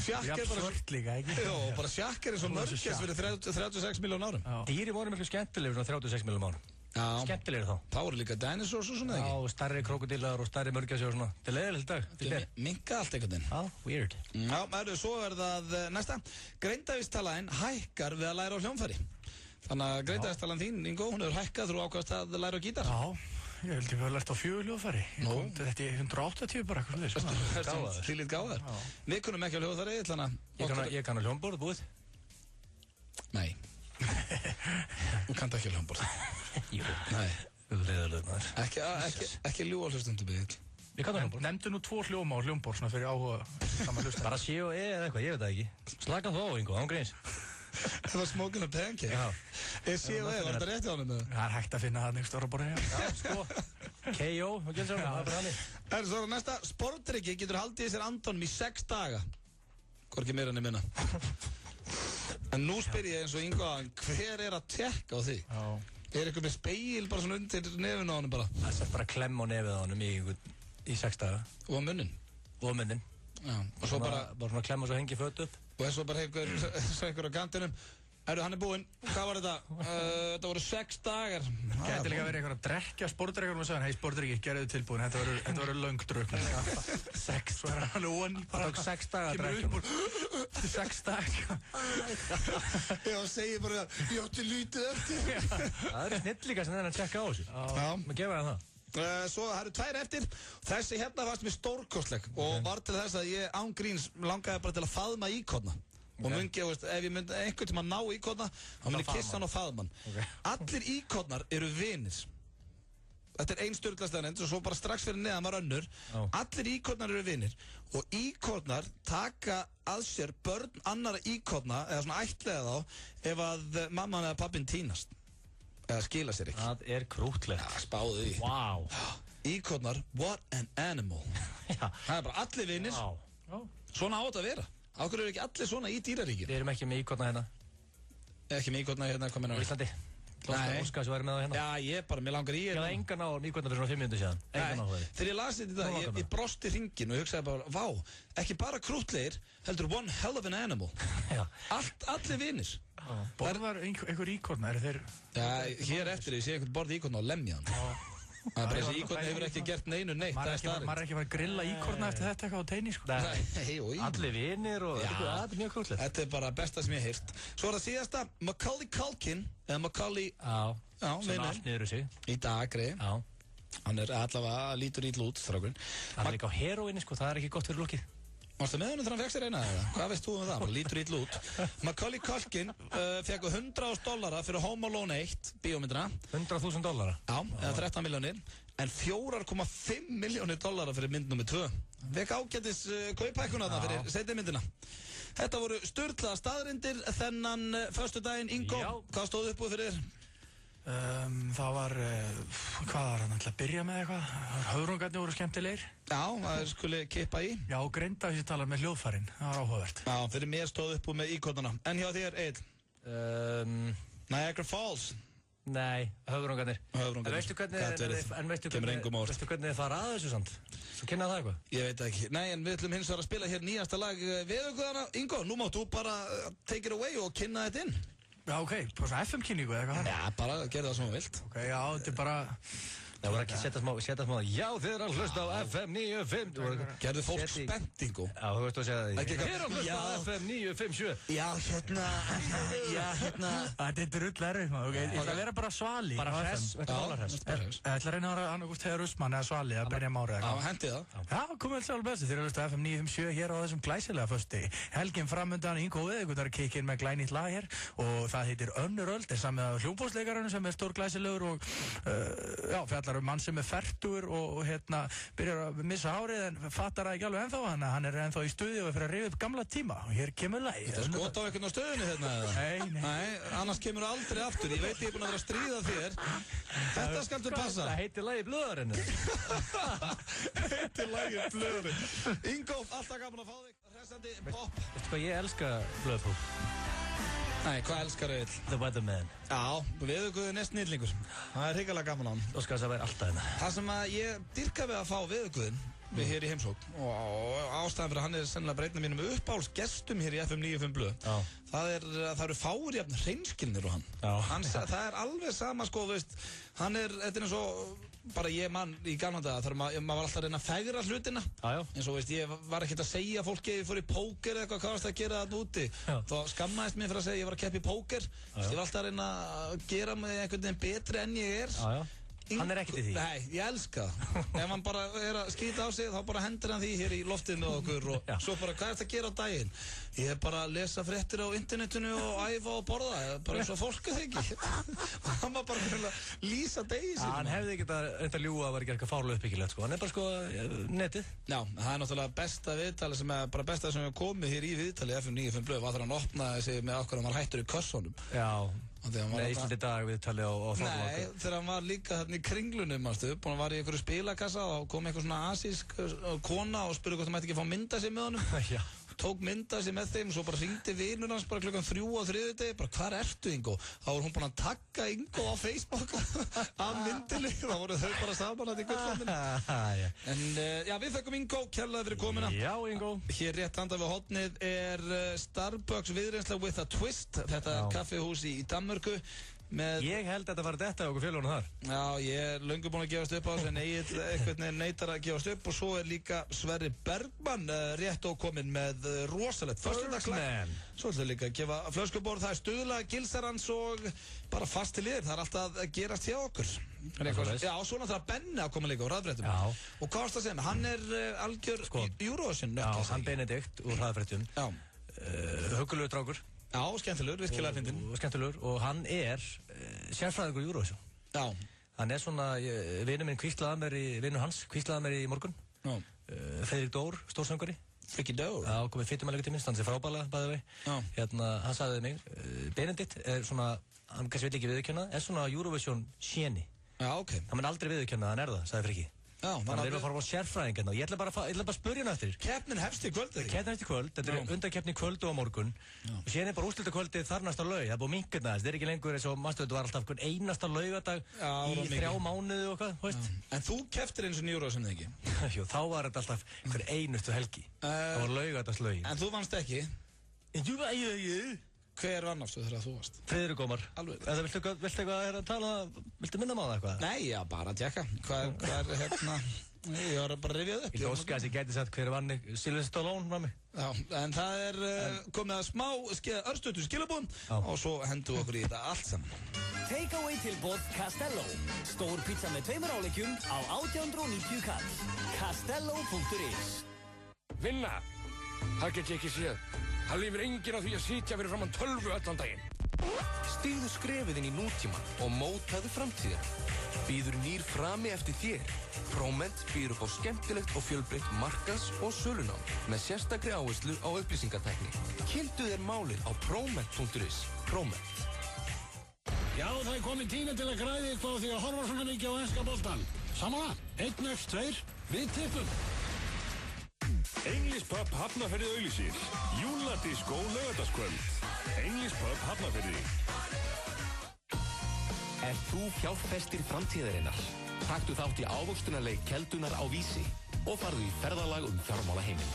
Sjakk er bara... Jafn svört líka, ekki? Jó, bara sjakk er eins og mörgæs fyrir 36 miljón árum. Dýri voru miklu skemmtilegir svona 36 miljón árum. Já. Skemmtilegir þá. Það voru líka dinosaurs og svona, ekki? Já, og stærri krokodillar og stærri mörgæsir og svona. Þetta er leiðilegt dag. Minka allt einhvern veginn. Já, weird. Já, svo er það næsta. Greindavístalaðin hækkar við að læra á hljómfæri. Þannig að greitaðastalan þín, Ingo, hún hefur hækkað þú ákvæmst að læra á gítar. Já, ég held ég var lært á 4 hljóðfæri. Þetta er 180 bara, eitthvað því lít gáðar. Við kunnum ekki á hljóðfæri, Ég kann á hljómborð, búið. Nei. Þú kannt ekki á hljómborð. Jú. Nei. Leðurlega maður. Ekki ljúa hlustundu byggill. Ég kann á hljómborð. Nefndu nú 2 hljóma á hljómborð, svona fyrir áhuga saman hlusta. Bara C og E eða eitthvað, ég veit það ekki. Slaka þá, Ingo, án gríns. Það var smoking a pancake. Já. C og E, var þetta rétt hjá honum? Það er hægt að finna það nefnst ára borðið. Já, sko. KO, hvað getur það? Það er bara hannig. Svo næsta, sportryggi getur haldið sér andanum í 6 daga. Hvorki meira enn ég minna. En nú spyr ég eins og Ingo að hver er að tekka á því? Já. Er eitthvað með speil bara svona undir nefinu á honum bara? Það er bara klemm á nefið á honum í 6 daga. Og á munnin? Og á munnin. Já. Og svo bara svona klemm og svo hengi fötu upp. Og svo bara einhver á kantinum. Hann er búinn. Hvað var þetta? Þetta voru 6 dagar. Gæti líka verið eitthvað að drekja sportdrykkur og sagði, hei sportdrykki, gerðu tilbúin, þetta voru löng drukk. 6, svo er hann onni bara. Það tók 6 dagar að drekja. 6 dagar. Já, segir bara, ég átti lítið eftir. Það eru snillíka sem þeirra að tjekka á þessu. Já. Maður gefa það. Svo það eru 2 eftir. Þessi hérna fannst mér stórkostleg og var til þess að ég án gríns langaði bara til að faðma íkorna. Og mungi, ef ég myndi einhvern tíma ná íkorna, þá myndi ég kissa hann og faðma hann. Allir íkornar eru vinir. Þetta er ein sturglastaðnend og svo bara strax fyrir neðan var önnur. Allir íkornar eru vinir og íkornar taka að sér börn annara íkorna eða svona ættlega þá ef að mamman eða pappin týnast. Eða skila sér ekki. Það er krútlegt. Já, spáðu því. Wow. Íkornar, what an animal. Það er bara allir vinir. Svona á þetta að vera. Áhverju eru ekki allir svona í dýraríkinu? Við erum ekki með íkorna hérna. Ekki með íkorna hérna, hvað meina á Íslandi. Óskar sem væri með það hérna. Já, ég bara, mér langar í hérna. Ég hafði engan á íkorna fyrir svona 5 minútur síðan. Engan á það. Þegar ég las þetta í dag, ég brosti hringin og hugsaði bara, vá, ekki bara krútlegir, heldur one hell of an animal. Allir vinir. Borðar einhver íkorna, eru þeir? Já, hér eftir ég sé einhvern borð íkorna og lemja hann. Það er bara þessi íkorna hefur ekki gert neinu neitt. Maður er ekki að fara að grilla íkorna eftir þetta eitthvað á teini, sko. Nei, allir vinir og þetta er mjög krútlegt. Þetta er bara besta sem ég hef heyrt. Svo er það síðasta, Macaulay Culkin, eða Macaulay... sem allt niður sig. Í dag, greið. Hann er allavega lítur ítl út, strákurinn. Hann er líka á heroíni, sko, það er ekki gott fyrir lukkið. Varstu með henni þegar hann fekk sér eina eða? Hvað veist þú um það? Hann lítur ítl út. Macaulay Culkin fekk $100,000 fyrir Home Alone 1, bíómyndina. $100,000? Já, eða 13 milljónir. En $4,5 milljónir fyrir mynd nr. 2. Vekk ágætis kauphækkun þarna fyrir seinni myndina. Þetta voru sturlaða staðreyndir þennan föstudaginn. Ingo, hvað stóð upp úr fyrir þér? Það var, hvað var hann að byrja með eitthvað? Höfrungarnir voru skemmtilegir. Já, það skulle kippa í. Já, Grindavísitalar með hljóðfærin, það var áhugavert. Já, fyrir mér stóð upp úr með íkornana. En hjá þér, Egill? Niagara Falls. Nei, höfrungarnir. En veistu hvernig þið fara að þessu samt? Þú kynnaði það eitthvað? Ég veit ekki. Nei, en við ætlum hins vegar að spila hér nýjasta lag Veðurguðana. Ingo, nú máttu bara take it away og kynna þetta inn. Já, ok, bara svona FM-kynningu eða eitthvað? Já, bara gerðu það svona vilt. Ok, já, þetta er bara... Það voru ekki setja smá, já þið er að hlusta á FM 95. Gerðu fólk spennt, Ingo. Já, þú veist að segja það. Þið er að hlusta á FM 957. Já, hérna. Þetta er drull erfið, maður, ok? Ég ætla að vera bara Svali. Bara hress, þetta er alveg hress. Ég ætla að reyna að vera annarkvist Heiðar Usman eða Svali að byrja mári eða eitthvað. Já, hendi það. Já, komið alls alveg bestu. Þið eru að hlusta á FM 957 hér á þessum glæsilega föstudegi. Helgin framundan, Ingo Veðurguðar kikið inn með glænýtt lag hér og það heitir Önnur öld, er samið af hljómborðsleikarinn sem er stórglæsilegur og fjallar mann sem er fertugur og byrjar að missa hárið en fattar það ekki alveg ennþá, hann er ennþá í stuði og er fyrir að rifja upp gamla tíma og hér kemur lagi. Þetta skot á einhvern á stöðunni hérna? Nei, annars kemur aldrei aftur. Ég veit ég er búin að vera að stríða þér. Þetta skaltu passa. Það heitir lagi Blöðurinn. Heitir lagi Blöðurinn. Ingo, alltaf gaman að fá þig. Hressandi pop. Veistu hvað ég elska Blöðurpop? Nei, hvað elskar þú Egill? The Weatherman. Já, Veðurguðin er snillingur. Það er hrikalega gaman á hann. Óskar þess að vera alltaf hérna. Það sem að ég dýrka við að fá Veðurguðin við hér í heimsókn og ástæðan fyrir að hann sennilega bara einn af mínum uppáhaldsgestum hér í FM 95 Blöð. Það eru fáir jafn hreinskilnir og hann. Það alveg sama sko, þú veist, þetta eins og bara ég mann í gamla daga þegar maður var alltaf að reyna að fegra hlutina. Eins og veist, ég var ekkert að segja fólki ef ég fór í póker eða hvað varst að gera þarna úti. Þá skammaðist mér fyrir að segja ég var að keppa í póker. Ég var alltaf að reyna að gera mig einhvern veginn betri en ég Hann ekkert í því. Nei, ég elska það. Ef hann bara að skýta á sig þá bara hendur hann því hér í loftinu og okkur og svo bara, hvað að gera á daginn? Ég bara að lesa fréttir á internetinu og æfa og borða, bara eins og fólk ekki. Hann var bara að lýsa degi sín. Hann hefði ekki að ljúga að vera ekki eitthvað fárlega uppbyggilegt sko. Hann bara netið. Já, það náttúrulega besta viðtali sem bara besta sem hefur komið hér í viðtali FM 95 Blöð var þegar hann opnaði sig með okkur hann var hættur í kössunum. Já. Nei, Íslandi dag við talið á Nei, þegar hann var líka þarna í Kringlunum hann var í einhverju spilakassa og kom einhver svona asísk kona og spurði hvort hann mætti ekki fá mynda sig með honum tók mynda sig með þeim og svo bara hringdi vinur hans bara klukkan 3 á þriðjudegi bara, hvar ertu Ingo? Þá var hún búin að tagga Ingo á Facebook af myndinni, þá voru þau bara saman að í gullfandinu En já, við þökkum Ingo, kærlega fyrir komuna Já, Ingo Hér rétt handa við hotnið Starbucks viðreynsla with a twist þetta kaffihús í Danmörku Ég held að þetta var þetta okkur félaginu þar Já, ég löngu búin að gefast upp á þessu en Egill eitthvað neitar að gefast upp og svo líka Sverri Bergmann rétt og kominn með rosalegt föstudagslag Svo ætlum við líka að gefa flöskuborð það stuðla, gilsarans og bara fast til liðir, það alltaf að gerast hjá okkur Já, svo náttúrulega Benni að koma líka úr hraðfréttum og hvað varst að segja, hann algjör Eurovision Já, hann Benedikt úr hraðfréttum Huggulegur drákur Já, skemmtilegur, virkilega fyndinn Skemmtilegur og hann sérfræðingur í Eurovision Já Hann svona, vinur minn vinur hans kvíslaði mér í morgun Fredrik Dór, stórsöngari Friki Dór? Já, komið fyrirmælega til minn, stansi frábæla bæði vei Hann sagði mig, Benedikt svona, hann kannski vil ekki viðurkenna svona Eurovision séni Já, ok Hann mun aldrei viðurkenna, hann það, sagði Friki Þannig að við erum að fara á sérfræðingarna og ég ætla bara að spyrja hann eftir Keppnin hefst í kvöld Keppnin hefst í kvöld, þetta undankeppni í kvöld og á morgun og síðan bara úrslitakvöldið þar næsta laug það er búið minkað næst, þetta er ekki lengur eins og mannstu var alltaf einasta laugardag í 3 mánuði og hvað En þú kepptir eins og Eurovision ekki? Jú, þá var þetta alltaf hver einustu helgi það var laugardaslaugin En þú vannst ekki? Hver vann aftur þegar þú varst? Friðrik Ómar Viltu eitthvað að tala Viltu minna á það eitthvað? Nei, já, bara að tjekka Hvað ég var bara að rifja upp Ég óska að ég gæti sagt hver vann Sylvester Stallone var mig Já, en það komið að smá örstötu skilabúðum og svo hendu okkur í þetta allt saman Takeaway tilboð Castello Stór pizza með 2 áleggjum á 1890 kall Castello.is Vinna, það get ég ekki séð Það lifir enginn á því að sitja fyrir framan tölvu allan daginn. Stígðu skrefið inn í nútíman og mótaðu framtíðina. Býður nýr frami eftir þér. ProMed býður upp á skemmtilegt og fjölbreytt markaðs- og sölunám með sérstakri áherslu á upplýsingatækni. Kynntu þér málið á ProMed.is. ProMed. Já, það komið tími til að græði eitthvað á því að horfa svona mikið á enska boltan. Samanlega, 1x2, við tippum. English Pub Hafnarfirði auglýsir Júladískó laugardagskvöld English Pub Hafnarfirði Þú fjárfestir framtíðarinnar? Taktu þátt í ávöxtunarleik Keldunar á Vísi og farðu í ferðalag fjármálaheiminn.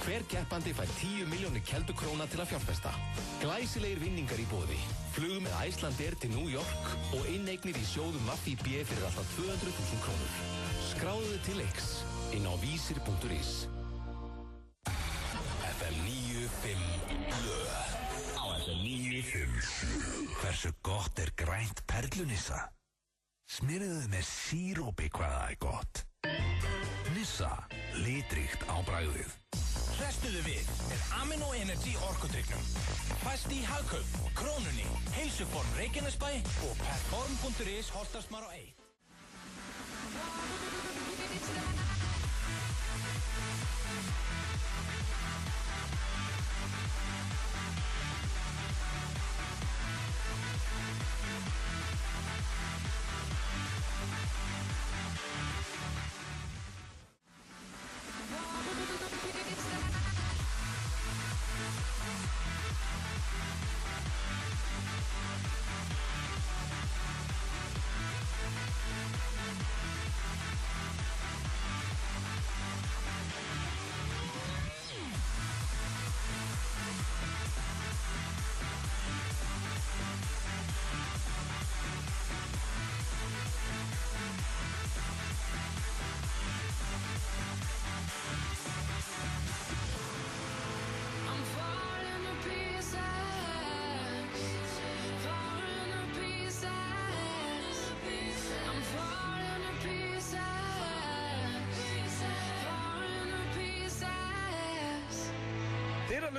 Hver keppandi fær 10 milljónir keldukróna til að fjárfesta. Glæsilegir vinningar í boði. Flug með Icelandair til New York og inneignir í sjóðum VIB fyrir alltaf 200.000 krónur. Skráðu þig til leiks inn á vísir.is. FM 95 Blöð á FM 95 Hversu gott grænt perlunissa? Smyrðuðu með sírópi hvað það gott. Nissa, litríkt á bragðið. Hrestuðu við með Amino Energy orkudrykknum. Fæst í Hagkaup, Krónunni, Heilsuform Reykjanesbæ og Perform.is Holtarsmar á 1.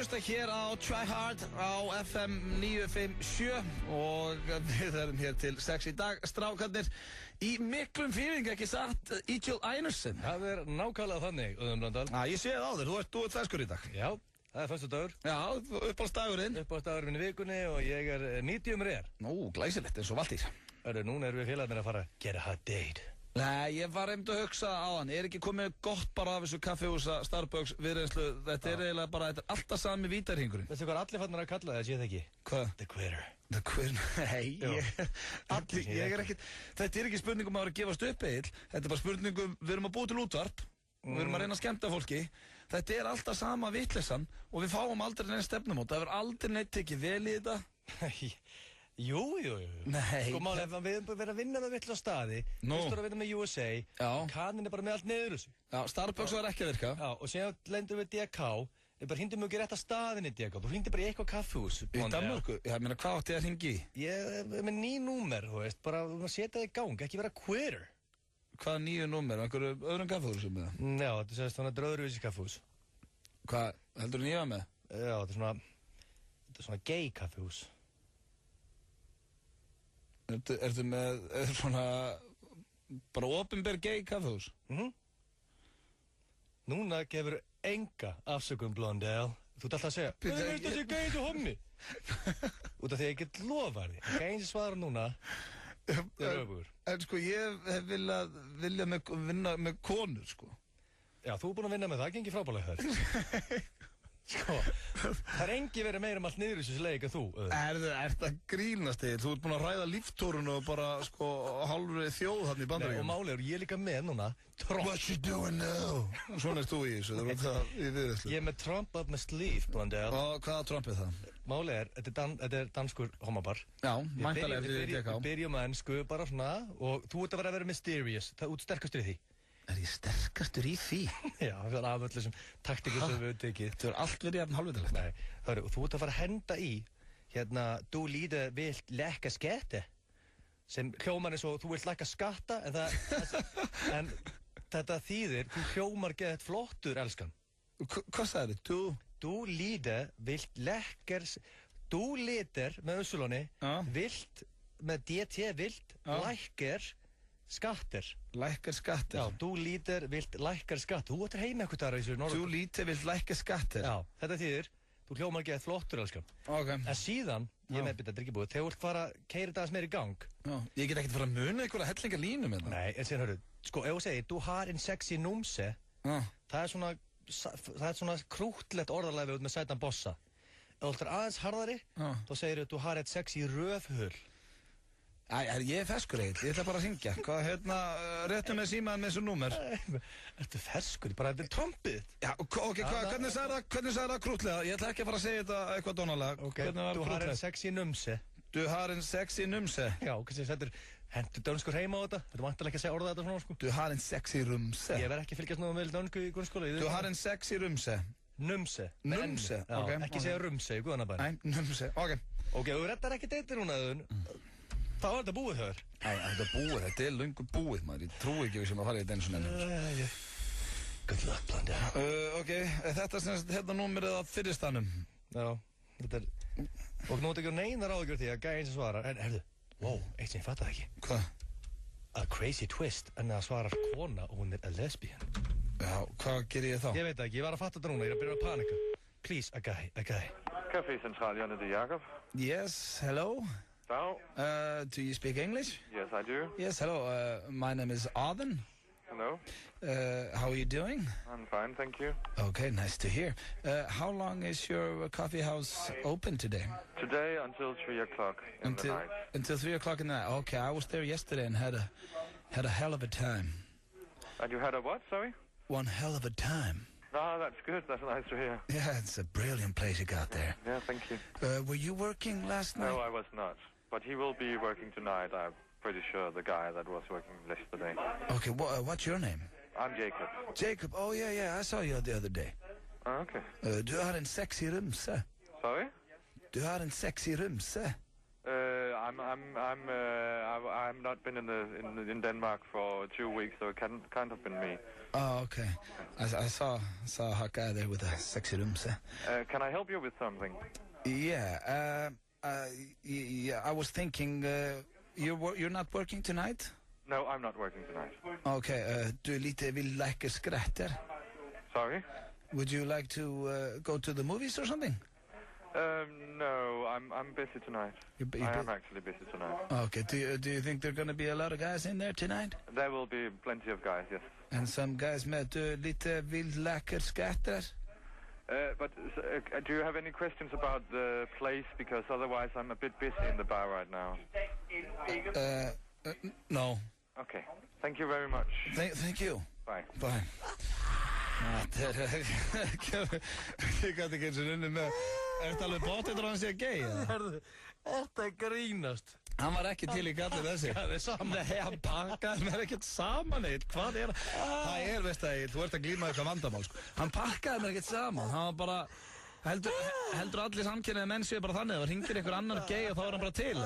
hlusta hér á Try Hard á FM 957 og við erum hér til 6 í dag, strákarnir í miklum fíling, ekki satt, Ígil Einarsson. Það er nákvæmlega þannig, Auðun Blöndal. Ég sé það á þér, þú ert ferskur í dag. Já, það er föstudagur. Já, uppáhaldsdagurinn. Uppáhaldsdagurinn minn í vikunni og ég er medium rare. Nú, glæsilegt, eins og Valtýr. Núna erum við félagarnir að fara að gera hot date. Nei, ég var einmitt að hugsa á hann, ekki komið gott bara af þessu kaffihúsa Starbucks viðreynslu, þetta er eiginlega bara, þetta er alltaf sami vítarhingurinn. Veistu hvað allir fannir að kalla það, sé það ekki? Hvað? The Quitter. The Quitter, nei, ég er ekkert, þetta er ekki spurningum að vera að gefast upp Egill, þetta er bara spurningum, við erum að búa til útvarp, við erum að reyna að skemmta fólki, þetta er alltaf sama vitleysan og við fáum aldrei neitt stefnumót, það verður aldrei neitt tekið vel í þetta. Jú. Nei. Sko máli, ef við erum verið að vinna með vill á staði, fyrst að vinna með USA, kannin er bara með allt niður þessu. Já, Starbucks var ekki að virka. Já, og séðan lendur við DK, við bara hringdum ekki rétt að staðin í DK, þú hringdi bara í eitthvað kaffihús. Í Danmörku? Já, ég meina, hvað átti ég að hringi í? Ég er með 9 númer, þú veist, bara setja það í gang, ekki vera quitter. Hvaða 9 númer? Einhverju öðrum kaffihúsum með það? Já, þetta er svona öðruvísi kaffihús. Hvað, heldur þú 9 með? Já, þetta er svona gay kaffihús. Ertu með svona bara opinber gay kaffihús? Núna gefur enga afsökun Blondell. Þú ert alltaf að segja, hvað er þetta að sé gay eins og hommi? Út af því að ég get lofa því. Gay eins og svara núna er öfugur. En sko, ég hef vilja vinna með konur, sko. Já, þú er búinn að vinna með það, gengið frábælega þar. Sko, það er engi verið meira allt niður í þessu leik að þú. Er það grínast þig? Þú ert búinn að ræða líftórun og bara, sko, hálfri þjóð þarna í Bandaríkjunum. Nei, og málegur, ég er líka með núna Trump. What you doing now? Svona erst þú í þessu, þú ert það í viðræðslu. Ég er með Trump up með sleeve, Blondell. Og hvaða Trump er það? Málegur, þetta er danskur homabar. Já, mæntalega fyrir DK. Við byrjum að ennsku bara svona, og þú ert að vera mysterious, það út sterkastur í því. Er ég sterkastur í því? Já, það er af öllum taktikum sem við höfum tekið. Það er allt verið jafn halvvitalegt. Nei, það þú ert að fara að henda í, du líður vilt lekka skette, sem hljómar eins og þú vilt lækka skatta, en þetta þýðir, þú hljómar geðið flottur, elskan. Hvað sagði þið? Du líður vilt lekkar, du líður með össulóni, vilt, með DT vilt, lækkar, skattir. Lækkar skattir? Já, þú lítir vilt lækkar skattir. Þú ættir heima eitthvað þar í þessu norður. Þú lítir vilt lækkar skattir? Já, þetta þýðir, þú hljómar geðið flottur, elskan. Ok. En síðan, ég meðbytta, þetta er ekki búið, þegar þú ert fara að keyra þetta aðeins meir í gang. Já, ég get ekkert fara að muna einhverja hellinga línu með það. Nei, en síðan hörru, sko, ef þú segir, du har en sexy numse, það er svona krúttlegt orðalega við út með sætan bossa. Ef þú ættir aðeins harðari, þá segir þú har et sexy röfhull. Ég er ferskur Egill, ég ætla bara að hringja. Hvað, réttu með símaðan með þessu númer. Ertu ferskur? Bara þetta er trompið. Já, ok, hvernig sagði það krútlega? Ég ætla ekki að fara að segja þetta eitthvað dónalega. Ok, du har en sexy numse. Du har en sexy numse? Já, kannski þetta hendur dönskur heima á þetta. Þetta vantar ekki að segja orða þetta svona, sko. Du har en sexy rumse? Ég verð ekki að fylgjast nú með dönsku í grunnskóla. Du har en sexy rumse? Numse. Numse, ok. Ekki segja rumse í guðanabæri. Nei, numse, ok. Ok, þú rettar ekki deytir núna, þá er þetta búið þér. Nei, þetta er búið, þetta er löngu búið, maður. Ég trúi ekki sem að fara í þetta eins og nefnum. Good luck, Blondell. Ok, þetta er semst hérna númerið á fyrirstanum. Já, þetta er... Og nú tekur neinar áhugjur því að gæði eins og svarar. En, herðu, eitt sem ég fattaði ekki. Hvað? A crazy twist, en það svarar kona og hún er a lesbian. Já, hvað gerir ég þá? Ég veit ekki, ég var að fatta þetta núna, ég er að byrja að panika. Please, a guy. Café-central, Janne de Jacob. Yes, hello. Hello. Do you speak English? Yes, I do. Yes, hello. My name is Arden. Hello. How are you doing? I'm fine, thank you. Okay, nice to hear. How long is your coffee house open today? Today until 3 o'clock in the night. Until 3 o'clock in the night. Okay, I was there yesterday and had a hell of a time. And you had a what, sorry? One hell of a time. Ah, that's good. That's nice to hear. Yeah, it's a brilliant place you got there. Yeah, thank you. Were you working last night? No, I was not. But he will be working tonight. I'm pretty sure the guy that was working yesterday. Okay, what's your name? I'm Jacob. Jacob, oh yeah, I saw you the other day. Oh, okay. Du har en sexy rumse. Sorry? Du har en sexy rumse. I'm not been in Denmark for 2 weeks, so it can't have been me. Oh, okay. I saw a hot guy there with a sexy rumse. Can I help you with something? Yeah, I was thinking, you're not working tonight? No, I'm not working tonight. Okay, du lite vill like skratter? Sorry? Would you like to go to the movies or something? No, I'm busy tonight. I am actually busy tonight. Okay, do you think there are going to be a lot of guys in there tonight? There will be plenty of guys, yes. And some guys med lite vill like skratter? But do you have any questions about the place? Because otherwise I'm a bit busy in the bar right now. No. Okay. Thank you very much. Thank you. Bye. Bye. Ég gæti ekki eins og runni með. Ertu alveg bóttið að hann sé gay? Þetta grínast. Hann var ekki til í gallið þessi. Nei, hann pakkaði mér ekkert saman eitt. Hvað er það? Það er, veist það, þú ert að glíma eitthvað vandamál, sko. Hann pakkaði mér ekkert saman. Hann var bara, heldur allir samkynniði menn séu bara þannig. Það hringir einhver annar gay og þá er hann bara til.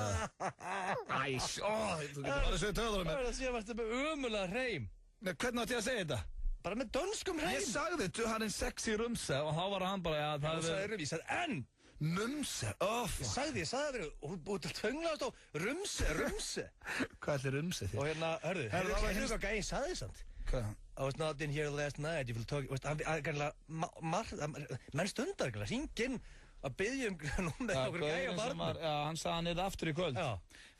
Æs, þú getur bara sögð töðurum mér. Það er að sé að verður með ömulega hreim. Hvernig átti ég að segja þetta? Bara með dönskum hreim. Ég sagði, þú hann er sexy rumse og þá var hann bara, já, það er... Ég sagði, en... Numse, Ég sagði að vera, og þú tönglaðast á rumse. Hvað er rumse þér? Og hérna, hörðu hvað gæinn sagði þið samt? Hvað? I was not in here last night, you will talk, menn stundar ekki, hringinn að byggja númið okkur gæja barnum. Já, hann sagði hann aftur í kvöld.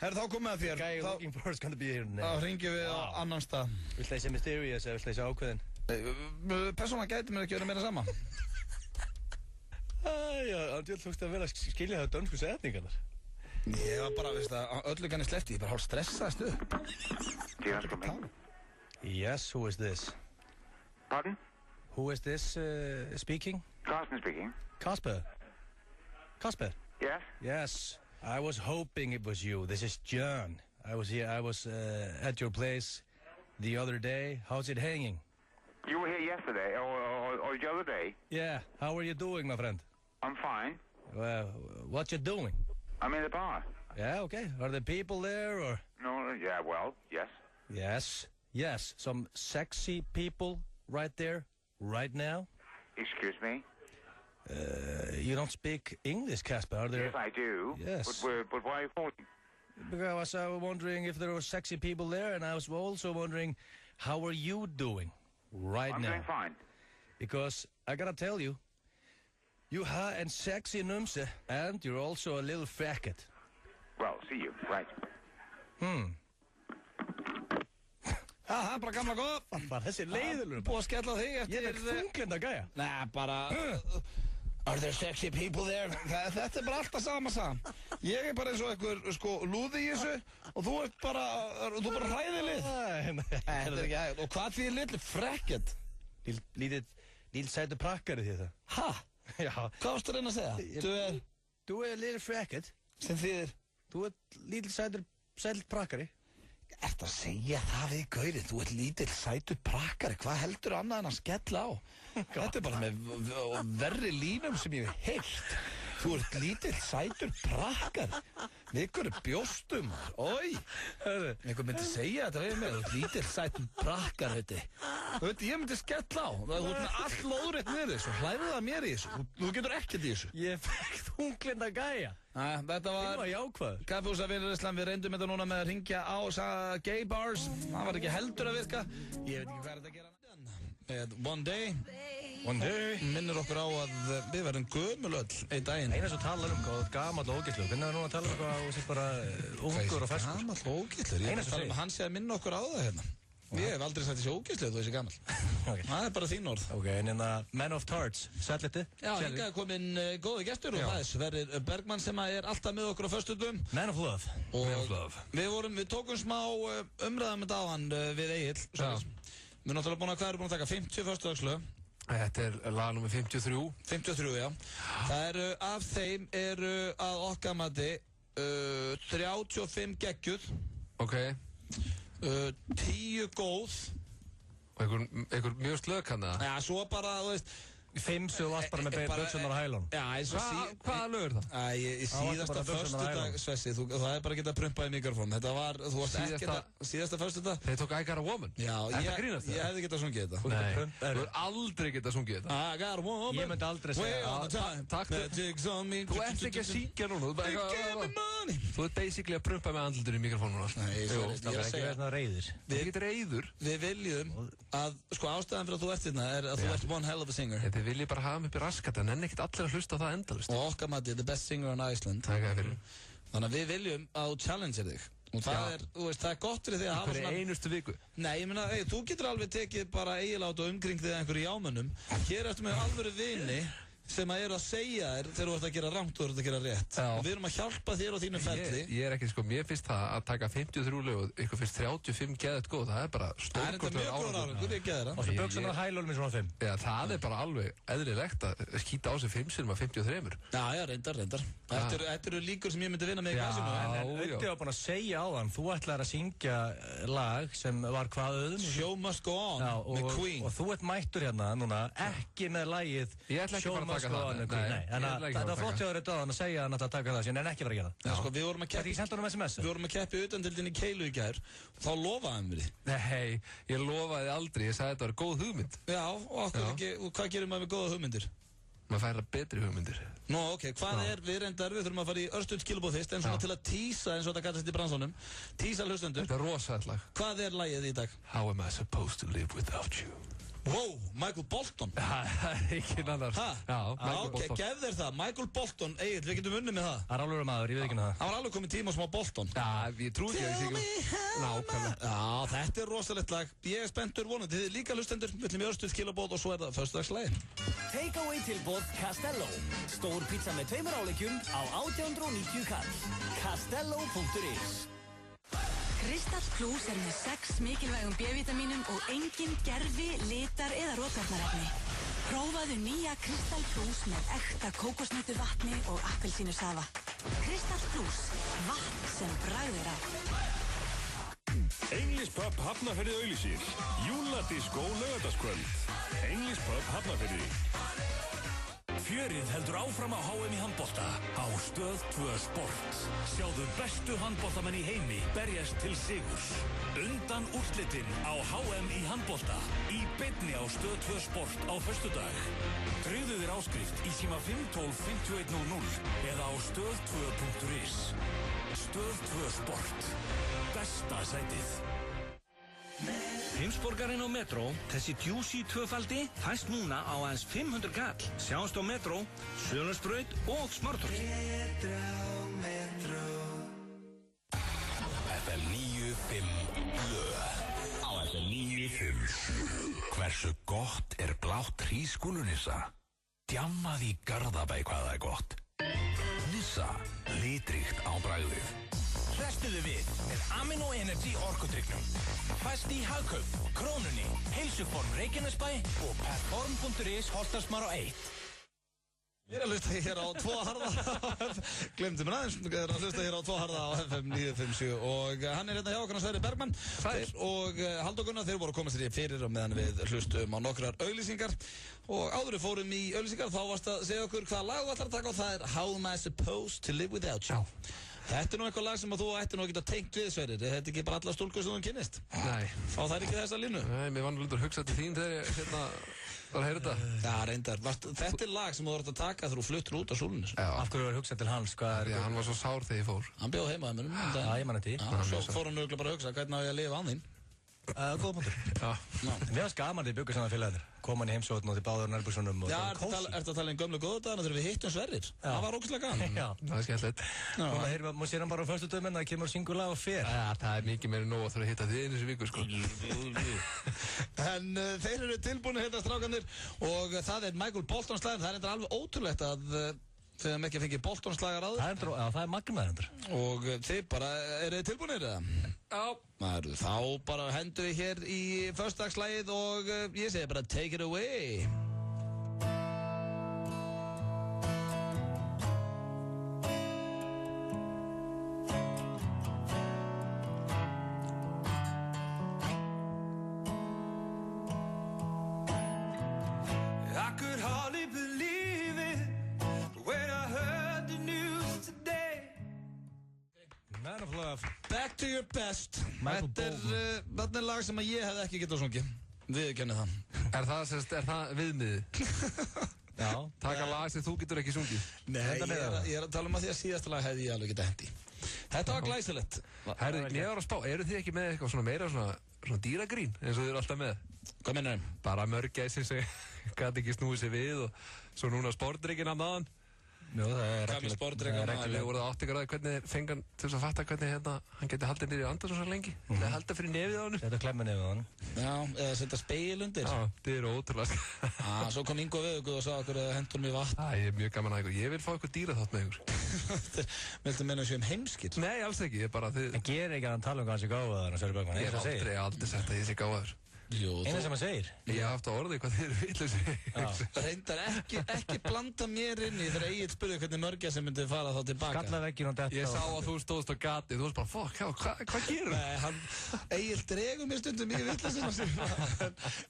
Herru, þá komið að þér. Gæja looking for is gonna be here now. Þá hringjum við á annan stað. Vilt það sé mysterious eða vilt það sé ákveðin? Persónulega gæti mér ekki verið meira sama. Já, andjöld tókst að vera að skilja það dönsku setningarnar. Ég var bara, veist það, öllu kanni sleppti, ég bara hálf stressaðist upp. Yes, who is this? Pardon? Who is this speaking? Carsten speaking. Kasper? Yes? Yes, I was hoping it was you. This is John. I was at your place the other day. How's it hanging? You were here yesterday, or the other day? Yeah, how are you doing, my friend? I'm fine. Well, what you doing? I'm in the bar. Yeah, okay. Are there people there, or? No, yeah, well, yes. Yes, some sexy people right there, right now. Excuse me? You don't speak English, Kasper, are there? Yes, I do. Yes. But why are you calling? Because I was wondering if there were sexy people there, and I was also wondering, how are you doing right now? I'm doing fine. Because I gotta tell you, you have a sexy numse, and you're also a little faggot. Well, see you, right. Það er bara gamla góð. Bara þessi leiðilur. Búið að skella þig eftir... Ég er þunglinda gæja. Nei, bara... Are there sexy people there? Þetta er bara alltaf sama. Ég er bara eins og einhver, sko, lúði í þessu og þú ert bara hræðilið. Þetta er ekki hægt. Og hvað þýðir litlu frekket? Lítill sætu prakkari því það. Ha? Já. Hvað varstu að reyna að segja? Du er lítill frekket. Sem þýðir? Du er lítill sætu prakkari. Ertu að segja það við gaurið? Þú ert lítill sætur prakkari. Hvað heldur annað en að skella á? Þetta er bara með verri línum sem ég hef heyrt. Þú ert lítill sætur prakkari. Við hverju bjóstum? Ói! Einhver myndi segja þetta við mig. Þú ert lítill sætur prakkari, veitu. Ég myndi skella á. Þú ert með allt lóðrétt niður þessu. Hlæðu það mér í þessu. Þú getur ekkert í þessu. Ég fekk þunglinda gæja. Þetta var jákvæður. Kaffihúsavinur við reyndum þetta núna með að ringja á gay bars. Það var ekki heldur að virka. Ég veit ekki hvað er þetta að gera. One Day minnir okkur á að við verðum gömul öll einn daginn. Eina sem talar hvað gamall og ógætlur. Hvernig er það núna að tala hvað og sér bara ungur og ferskur? Gamall og ógætlur? Ég er að tala hann sé að minna okkur á það hérna. Ég hef aldrei sagt þessi ógætlur þú þessi gamall. Það er bara þín orð. Ok, en Man of Tarts, sætliti. Já, hingað er kominn góði gestur og það er Sverrir Bergmann sem er alltaf með okkur á föstudum. Man of Love. Við tókum smá umræða með dáðan við Egil. Við erum náttúrulega hvað erum búin að taka 50 föstudagslög. Þetta er lag nummer 53. 53, já. Það af þeim eru að okkar mati 35 geggjuð. Ok. 10 góð. Og einhver mjög slög hann það? Já, svo bara, þú veist, 5 sem þú varst bara með buxurnar á hælunum. Já, eins og Hvaða lög er það? Í síðasta föstudag, Svessi, það er bara að geta prumpað í mikrofón. Þetta var, þú varst ekki að síðasta föstudag. Þeir tók I Got a Woman. Já, ég hefði getað sungið þetta. Nei, þú hefur aldrei getað sungið þetta. I got a woman. Ég myndi aldrei segja. Takk. Þú ert ekki að syngja núna. Þú ert basically að prumpa með andlutur í mikrofónuna. Nei, það er ekki verið reiður. Þú ert ekki reiður. Við viljum að, sko, ástæðan fyrir að þú ert hérna er að þú ert one hell of a singer. Þið viljið bara hafa mig upp í raskat, en ekkert allir að hlusta á það endalist. Og okkar mati, the best singer on Iceland. Þannig að við viljum að þú challengeir þig. Og það er, þú veist, það er gott fyrir því að hafa svona... Fyrir einustu viku. Nei, ég meina, þú getur alveg tekið bara eiginlega og umkring þig einhverju jámönnum. Hér ertu með alvöru vini sem að eru að segja þér þegar þú ert að gera rangt og þú ert að gera rétt. Og við erum að hjálpa þér á þínu ferli. Ég er ekki, sko, mér finnst það að taka 53 lög og ykkur finnst 35 geðið góð, það er bara stórkostlegur árangur. Og svo buxurnar á hælunum í svona 5. Já, það er bara alveg eðlilegt að skýta á sig 5 sinum af 53. Já, reyndar. Þetta eru líkur sem ég myndi vinna með í kasinu. En Utti var búinn að segja á þann, þú ætlaðir að syngja lag sem var hvaðuðum? Show Must Go On með Queen. Og þú ert mættur hérna núna, ekki með lagið Show Must Go On með Queen. Nei, þetta var flott hjá þér að segja hann að taka það sín, en ekki vera að gera það. Við vorum að keppi utandildin í Keilu í gær, þá lofaðum við því. Nei, ég lofaði aldrei, ég sagði að þetta var góð hugmynd. Já, og hvað gerir maður með góða hugmyndir? Maður fær að betri hugmyndir. Nú, ok, við þurfum að fara í örstuð skilabóð fyrst, en svona til að tísa eins og þetta kallast í bransanum. Tísa hlustendur. Þetta er rosalegt lag. Hvað er lagið í dag? How am I supposed to live without you? Wow, Michael Bolton. Það er ekki annars. Ok, gef þér það. Michael Bolton, Egill, við getum unnið með það. Það er alveg maður, ég veit ekki það. Það var alveg komið tíma á smá Bolton. Já, ég trúi ekki að ég sé nákvæmlega. Já, þetta er rosalegt lag. Ég er spenntur vonandi. Þið líka hlustendur, við ætlum í örstuð skilabót og svo er það föstudagsslagið. Take-away tilboð Castello. Stór pizza með 2 áleikjum á 1890 kall. Castello.is. Kristall Plus er með 6 mikilvægum B-vitamínum og engin gerfi, litar eða rotvarnarefni. Prófaðu nýja Kristall Plus með ekta kókosnötu vatni og appelsínusafa. Kristall Plus, vatn sem bragðir á. English Pub Hafnarfirði auglýsir. Júladískó laugardagskvöld. English Pub Hafnarfirði. Fjörið heldur áfram á HM í handbolta á Stöð 2 Sport. Sjáðu bestu handboltamenn í heimi berjast til sigurs. Undan úrslitin á HM í handbolta í beinni á Stöð 2 Sport á föstudag. Tryggðu þér áskrift í síma 512 5100 eða á stöð2.is. Stöð 2 Sport. Besta sætið. Heimsborgarinn á Metro, þessi Juicy 2-faldi, fæst núna á aðeins 500 kall. Sjáumst á Metro, Sölunsbraut og Smártorgi. FM 95 blöð. Á FM 95. Hversu gott er blátt hrísgrjónunissa? Djammað í Garðabæ hvað það er gott. Nissa, litríkt á bragðið. Hrestuðu við með Amino Energy orkudrykknum. Fæst í Hagkaup, Krónunni, Heilsuform Reykjanesbæ og Perform.is Holtarsmár á 1. Ég er að hlusta hér á 2 harða. Glemdi mér aðeins, ég er að hlusta hér á 2 harða á FM 957 og hann er hérna hjá okkur Sverrir Bergmann og Halldór Gunnar, þeir voru að koma sér fyrir og meðan við hlustum á nokkrar auglýsingar og áður við fórum í auglýsingar þá varst að segja okkur hvaða lag þú ætlar að taka og það er How am I supposed to live without you? Þetta er nú eitthvað lag sem að þú ætti nú að geta tengt við, Sverrir. Þetta er ekki bara alla stúlkur sem þú kynnist. Nei. Fá þær ekki þessa línu? Nei, mér var náttúrulega að hugsa til þín þegar ég var að heyra þetta. Já, reyndar. Þetta er lag sem þú þarf að taka þegar þú fluttur út á Súlunis. Já. Af hverju var hugsað til hans? Já, hann var svo sár þegar ég fór. Hann bjó heima að mér. Já, ég man þetta í. Svo fór hann auðvitað bara að hugsa, hvernig á ég að lifa án þín? Góða punktur. Mér var skaman þegar ég byggði saman félagarnir. Koma hann í heimsókn og þið báður nærbúrsunum og það var kósi. Já, ertu að tala um gömlu góðu dagana þegar við hittum Sverrir? Það var ógeðslega gaman. Já, það er skemmtilegt. Núna heyrum við, sér hann bara á föstudöfum en það kemur singulag og fer. Já, það er mikið meira nóg að þurfa að hitta þið einu þessu viku, sko. En þeir eru tilbúinir hérna strákanir og það er Michael Bolton slaginn. Það er eitthvað alveg ótrúlegt að þið hefum ekki fengið Bolton slagar áður. Það er magnaður. Og þið bara, eru þið tilbúinir eða? Já. Þá bara hendum við hér í föstudagsslagið og ég segi bara take it away. I could hardly Back to your best. Þetta er lag sem ég hefði ekki getað sungið. Viðurkenni það. Er það viðmiðið? Já. Taka lag sem þú getur ekki sungið? Nei, ég er að tala um að því að síðasta lag hefði ég alveg getað hendi. Þetta var glæsilegt. Herðu, ég var að spá, eru þið ekki með eitthvað svona meira svona dýragrín eins og þið eru alltaf með? Hvað meinar þið? Bara mörgæsir sem gæti ekki snúið sér við og svo núna sportdrykkinn af maðan. Jú, það er reglulega voruð það áttingarraði hvernig fengan til þess að fatta hvernig hann geti haldið niður í andan svo lengi. Það halda fyrir nefið á hann. Þetta klemma nefið á hann. Já, eða setja speil undir. Já, það eru ótrúlega. Svo kom Ingo Veðuguð og sagði okkur að hendur mér vatn. Ég er mjög gaman að ykkur. Ég vil fá ykkur dýra þátt með ykkur. Viltu meina sér heimskir? Nei, alls ekki. Ég bara þið... En gerir ekki að hann tala um hvað hann sé gáfaður, Sverrir Bergman? Ég hef aldrei sagt að ég sé gáfaður. Eina sem hann segir. Ég haf haft á orði hvað þið eru vitlausir. Reyndar ekki blanda mér inn í þegar Egill spurði hvernig mörgæsir myndi fara þá tilbaka. Skalla vegginn og detta. Ég sá að þú stóðst á gati, þú varst bara, fuck, hvað gerur? Nei, Egill dregur mér stundum í vitlausina.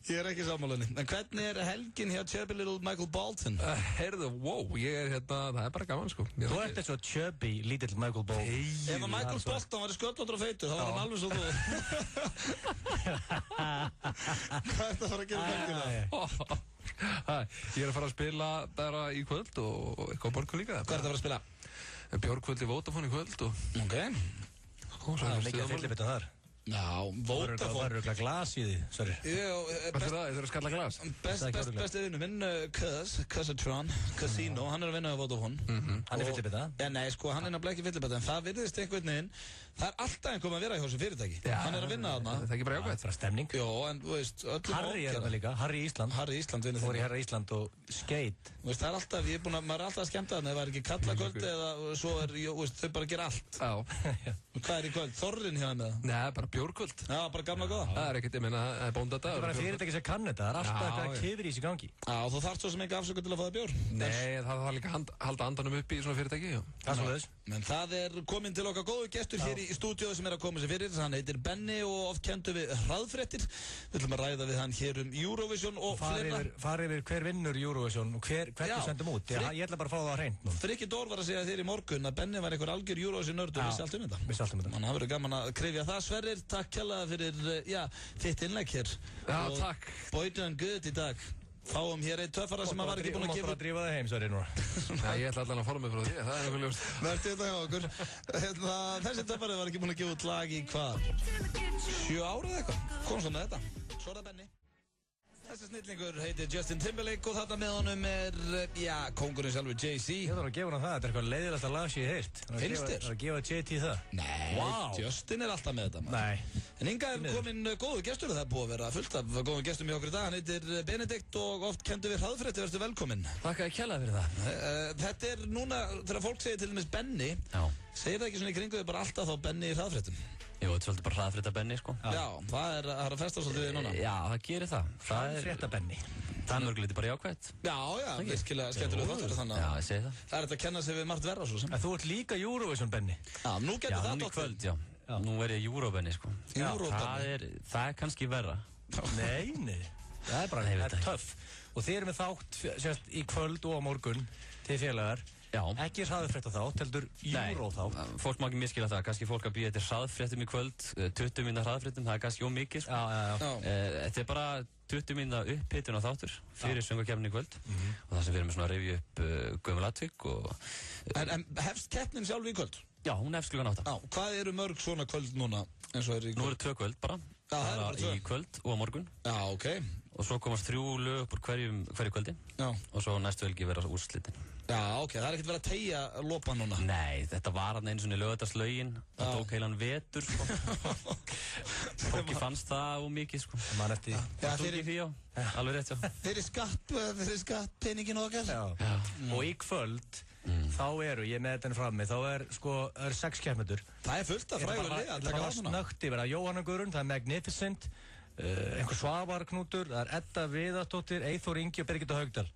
Ég er ekki sammálunni. En hvernig er helgin hjá Chubby Little Michael Bolton? Heyrðu, wow, ég er það er bara gaman, sko. Þú ert eins og Chubby Little Michael Bolton. Ef að Michael Bolton var sköllóttur og feitur, þá var hann alveg svo þú. Hvað er þetta að fara að gera helgina? Ég er að fara að spila bara í kvöld og eitthvað borgu líka. Hvað er þetta að fara að spila? Björkvöld í Vodafone í kvöld og... Ok. Það er mikið að fyllibita þar. Já, Vodafone. Það var röglega glas í því, sorry. Hvað er það? Þið þurfa að skalla glas? Besti vinnu minn, Cuzatron, Casino, hann er að vinna á Vodafone. Hann er fyllibita? Já, nei, sko, hann er náttúrulega ekki fyllibita, en það virðist einhvern veginn, það er alltaf einhvern að vera hjá þessu fyrirtæki. Hann er að vinna þarna. Það er ekki bara jákvæmt. Það er stemning. Jó, en þú veist, öllum Harry er það líka, Harry Ísland. Harry Ísland vinnur Fór í Harry Ísland og skate. Þú veist, það er alltaf, maður er alltaf að skemmta þarna, ef það er ekki kallakvöld eða svo er, þau bara gera allt. Já. Hvað er í kvöld? Þorrin hjá þeim eða? Nei, bara bjórkvöld. Já, bara gamla góða. Það er ekkert, ég meina, það er bóndadagur. Það er bara fyrirtæki sem kann þetta, það er alltaf eitthvað klifrís í gangi. Já, þú þarft svo sem ekki afsökun til að fá það bjór. Nei, það þarf líka að halda andanum upp í svona fyrirtæki. Það er svoleiðis. Men það er komin til okkar góðu gestur hér í stúdíóðu sem er að koma sér fyrir. Hann heitir Benni og oft kentu við hraðfréttir. Við ætlum að ræða við hann hér Eurovision og fleira. Fara yfir hver vinnur Eurovision og hvernig sendum út. Ég ætla bara að fá það að hreint nú. Frikki Dór var að segja þér í morgun að Benni var einhver algjör Eurovision nörd og vissi allt um þetta. Vissi allt um þetta. Þannig að það verður gaman að krifja það. Sverrir, takk kærlega fyrir, þitt innlegg hér. Já, takk. Boydun good í dag. Fáum hér einn töffara sem var ekki búinn að gefa... Þú mátt bara að drífa þig heim, Sverrir, núna. Nei, ég ætla allan að fara mig frá því, það er eitthvað ljóst. Vertu þetta hjá okkur. Þessi töffari var ekki búinn að gefa út lag í hvað? 7 ára eða eitthvað? Kom svo með þetta. Svo er það Benni. Þessi snillingur heitir Justin Timberlake og þarna með honum er, kóngurinn sjálfur Jay-Z. Ég þarf að gefa hann það, þetta er eitthvað leiðilegasta lag sem ég heilt. Finnst þér? Það er að gefa JT það. Nei, Justin er alltaf með þetta. Nei. En hingað er komin góðu gestur, það er búið að vera fullt af góðum gestum hjá okkur í dag. Hann heitir Benedikt og oft kendu við hraðfrétti, verður velkominn. Þakka að kjalla fyrir það. Þetta er núna, þegar fólk segir til dæmis Benni, segir það ekki svona í kringu þau bara alltaf þá Benni í hraðfréttum? Jú, þetta er svolítið bara hraðfréttabenni, sko. Já, það er að festa svolítið við núna. Já, það gerir það. Hraðfréttabenni. Það er mörgulítið bara jákvæmt. Já, virkilega skemmtilega þáttur þannig að... Já, ég segi það. Það er þetta að kenna sig við margt verra svo sem. En þú ert líka Eurovision, Benni. Já, nú getur það nú í kvöld, já. Nú er ég Eurobenni, sko. Eurobenni? Það er kannski verra. Nei. Það er bara töff. Og þið erum með þátt sérst í kvöld og á morgun til félagar. Já. Ekki hraðfrétta þátt, heldur Euro þátt. Nei, fólk má ekki miskila það. Kannski fólk að býja eftir hraðfréttum í kvöld, 20 mínúna hraðfréttum, það er kannski ómikið, sko. Já. Þetta er bara 20 mínúna upphitun á þáttur fyrir söngvakeppnin í kvöld. Og það sem við erum með svona að rifja upp gömul atvik og... En hefst keppnin sjálf í kvöld? Já, hún hefst klukkan 8. Já, hvað eru mörg svona kvöld núna eins og er í kvöld? Nú eru 2 kvöld bara. Já, það eru 2. Í kvöld og á morgun. Já, ok. Og svo komast 3 lög upp úr hverju kvöldi. Já. Og svo næstu helgi vera úrslitin. Já, ok, það er ekkert verið að teygja lopa núna. Nei, þetta var hann eins og í Laugardalslaugin. Það tók heilan vetur, sko. Fólki fannst það ómikið, sko. Man eftir því. Það tók í því, já. Alveg rétt, já. Fyrir skatt peningin okkar. Já. Og í kvöld, þá eru, ég með þetta frammi, þá er, sko, 6 keppendur. Það er fullt af frægur lið að taka á svona. Snögt yfir að Jóhanna Guðrún, það er Magnificent, einhver Svavar Knútur, það er Edda Viðarsdóttir, Eyþór Ingi og Birgitta Haugdal.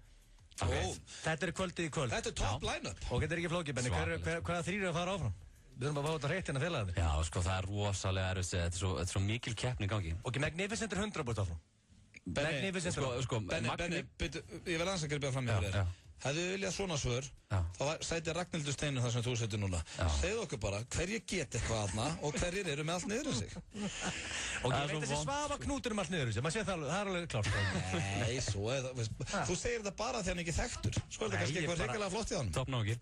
Þetta er kvöldið í kvöld. Þetta er top line-up. Og þetta er ekki flókið, Benni, hvaða 3 eru að fara áfram? Við þurfum að fá þetta hreitt hérna félagarnir. Já, sko, það er rosalega erfitt, þetta er svo mikil keppni í gangi. Ok, Magnificent er 100% áfram. Benni, ég verði aðeins að gripa fram með þér. hefðu við viljað svona svör, þá sæti Ragnhildur Steinu þar sem þú setur núna. Segðu okkur bara, hverjir get eitthvað aðna og hverjir eru með allt niður í sig. Og ég veit þessi Svavar Knútur með allt niður í sig, maður sé það er alveg klárt. Nei, svo er það, þú segir þetta bara þegar hann ekki þekktur, svo er þetta kannski eitthvað hrikalega flott í hann. Toppnáki.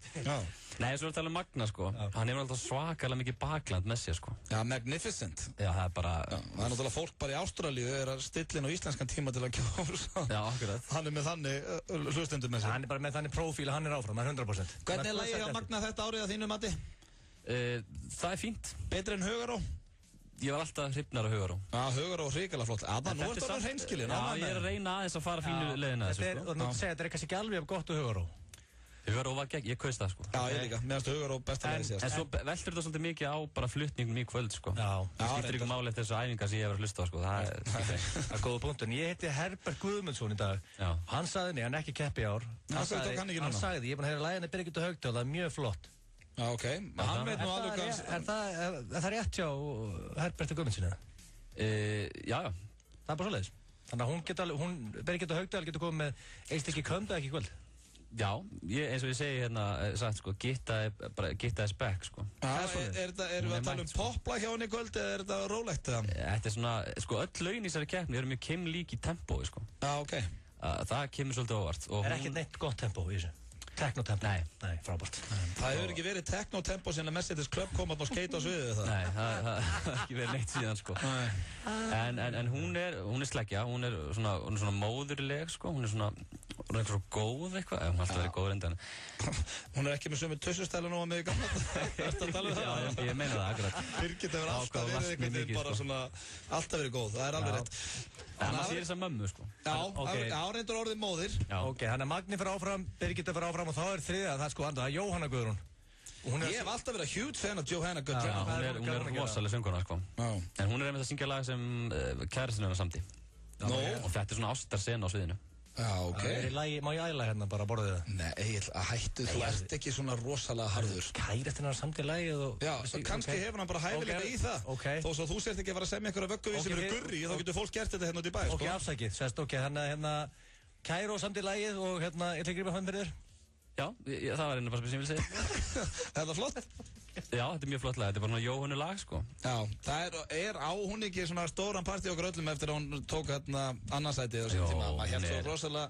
Nei, svo er þetta alveg Magna, sko. Hann hefur alltaf svakalega mikið bakland með sér, sko. Já, magnificent. Já, það er bara... Það er náttúrulega fólk bara í Ástralíu er að stilla inn á íslenskan tíma til að kjósa. Já, akkurat. Hann er með þannig hlustendur með sér. Hann er bara með þannig prófíl, hann er áfram, það er 100%. Hvernig er lagið á Magna þetta árið að þínu mati? Það er fínt. Betri en Hugaró? Ég var alltaf hrifnar á Hugaró. Já, Hugaró hrikalega flott. Nú ertu alveg hreinskilinn. Já, ég er að reyna aðeins að fara fínu leiðina þessu, sko. Og nú segja, þetta er kannski ekki alveg gott á Hugaró. Hugaró var gegn, ég kaust það, sko. Já, ég líka, mér finnst Hugaró besta leiði síðast. En svo veldur þetta svolítið mikið á bara flutningum í kvöld, sko. Það skiptir ykkur máli eftir þessu æfingar sem ég hefur að hlusta á, sko. Það er góða punktur. Ég heiti Herbert Guðmundsson í dag. Hann sagði mig, hann ekki keppi í ár. Hann sagði, ég er búin að heyra laginu Birgittu Haukdal, það er mjög flott. Já, ok. Hann veit nú alveg hvað... Er það rétt hjá Herberti Guðmundssoni? Já. Það er bara svoleiðis. Þannig að Birgittu Haukdal getur komið með einstakki comeback í kvöld. Já, eins og ég segi hérna, sagt, sko, Gitta is back, sko. Erum við að tala um popla hjá henni í kvöld eða er þetta rólegt? Þetta er svona, sko, öll lögin í þessari keppni eru mjög keimlík í tempói, sko. Já, ok. Það kemur svolítið óvart. Er ekkert neitt gott tempó í þessu? Techno-tempo? Nei, frábært. Það hefur ekki verið techno-tempo síðan að Mercedes Club kom að skeita á sviðið það? Nei, það hefur ekki verið neitt síðan, sko. En hún er sleggja, hún er svona móðurleg, sko, hún er svona góð eitthvað, hún har alltaf verið góð reyndan. Hún er ekki með sömu tussustælu nú að mig í gamla. Ertu að tala um það? Já, ég meina það, akkurat. Birgit hefur alltaf verið einhvern veginn bara svona, alltaf verið góð, það er alveg rétt. En maður sér þess að mömmu, sko. Já, reyndur orðið móðir. Ok, hann er Magni fyrir áfram, Birgit fyrir áfram og þá er þriðja, það er sko andra, það er Jóhanna Guðrún. Ég hef alltaf verið huge fan af Jóhanna Guðrún. Já, hún er rosalega sönguna, sko. En hún er einmitt að syngja lag sem kærastinn hennar samdi. Og þetta er svona ástarsena á sviðinu. Já, ok. Má ég æla hérna bara að borða þið það? Nei, hættu, þú ert ekki svona rosalega harður. Kærastinn hennar samdi lagið og... Já, kannski hefur hann bara hæfileika í það. Þó svo þú sért ekki að fara að semja einhverja vögguvísi sem eru gurri, þá getur fólk gert þetta hérna út í bæ, sko. Ok, afsakið, sérst, ok, hérna Kæró samdi lagið og hérna, ég ætla að grípa hann fyrir þér. Já, það var einu bara sem ég vil segja. Er það flott? Já, þetta er mjög flott lag, þetta er bara svona Jóhannu lag, sko. Já, það er á hún ekki svona stóran partí okkur öllum eftir að hún tók hérna annarsætið á sín tíma. Maður held svo rosalega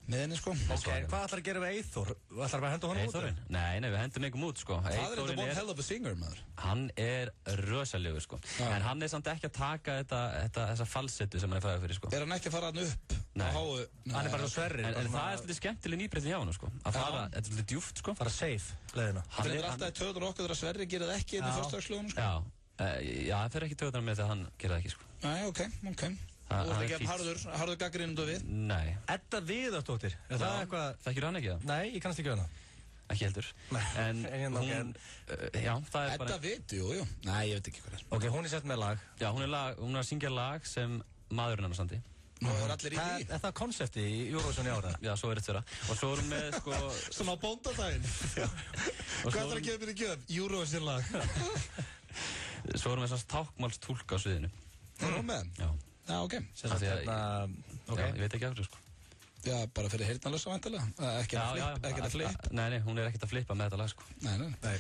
með henni, sko. Ok, hvað ætlar að gera við Eyþór? Ætlar að henda honum út? Eyþórin? Nei, við hendum einhverjum út, sko. Það er þetta one hell of a singer, maður. Hann er rosalegur, sko. En hann er samt ekki að taka þessa falsettu sem hann er fræður fyrir, sko. Er hann ekki að fara hann upp? Nei. Hann er bara svo Sverrir. En það er svolítið skemmtileg nýbreytni hjá hann, sko. Að fara, þetta er svolítið djúft, sko. Fara safe, leiðina. Það er alltaf í töður okkur þegar Sverrir gerir það ekki inn í fyrstagslugunum, sko. Já, það fer ekki töðunar með þegar hann gerir það ekki, sko. Nei, ok. Þú ert ekki harður gaggrindu við? Nei. Edda Viðarsdóttir, er það eitthvað... Þekkir hann ekki það? Nei, ég kannast ekki við hana. Ekki heldur. En hún, já, það er bara... Edda Vit, jú. Nei, ég veit ekki hvað er. Ok, hún er sett með lag. Já, hún er að syngja lag sem maðurinn hennar samdi. Nú er allir í því. Er það konsepti í Eurovision í ára? Já, svo er þetta vera. Og svo erum við, sko... Svona á bóndadaginn. Hvað er að gefa mér í gjöf? Eurovision lag. Svo erum við svona tákmálstúlka á sviðinu. Það er með? Já, ok. Ég veit ekki af þessu, sko. Já, bara fyrir heyrnarlösa væntanlega. Ekki að flippa. Nei, hún er ekkert að flippa með þetta lag, sko. Nei.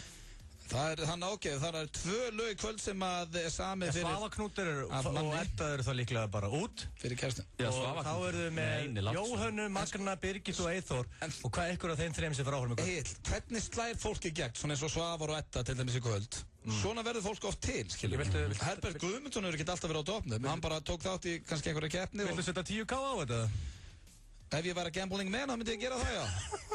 Það er hann ágæð, það er 2 lög í kvöld sem að er samið fyrir... Svavar Knútur og Edda eru það líklega bara út. Fyrir kærstin. Og þá eru þau með Jóhannu, Magna, Birgit og Eyþór. Og hvað er ykkur af þeim 3 sem fyrir áhverjum í kvöld? Egil, hvernig slæðir fólki í gegn, svona eins og Svavar og Edda til dæmis í kvöld? Svona verður fólk oft til, skiljum. Herbert Guðmundsson hefur ekkert alltaf verið á topnum. Hann bara tók þátt í kannski einhverja keppni. Viltu setja 10K á þetta? Ef ég var að gambling með þá myndi ég gera það, já.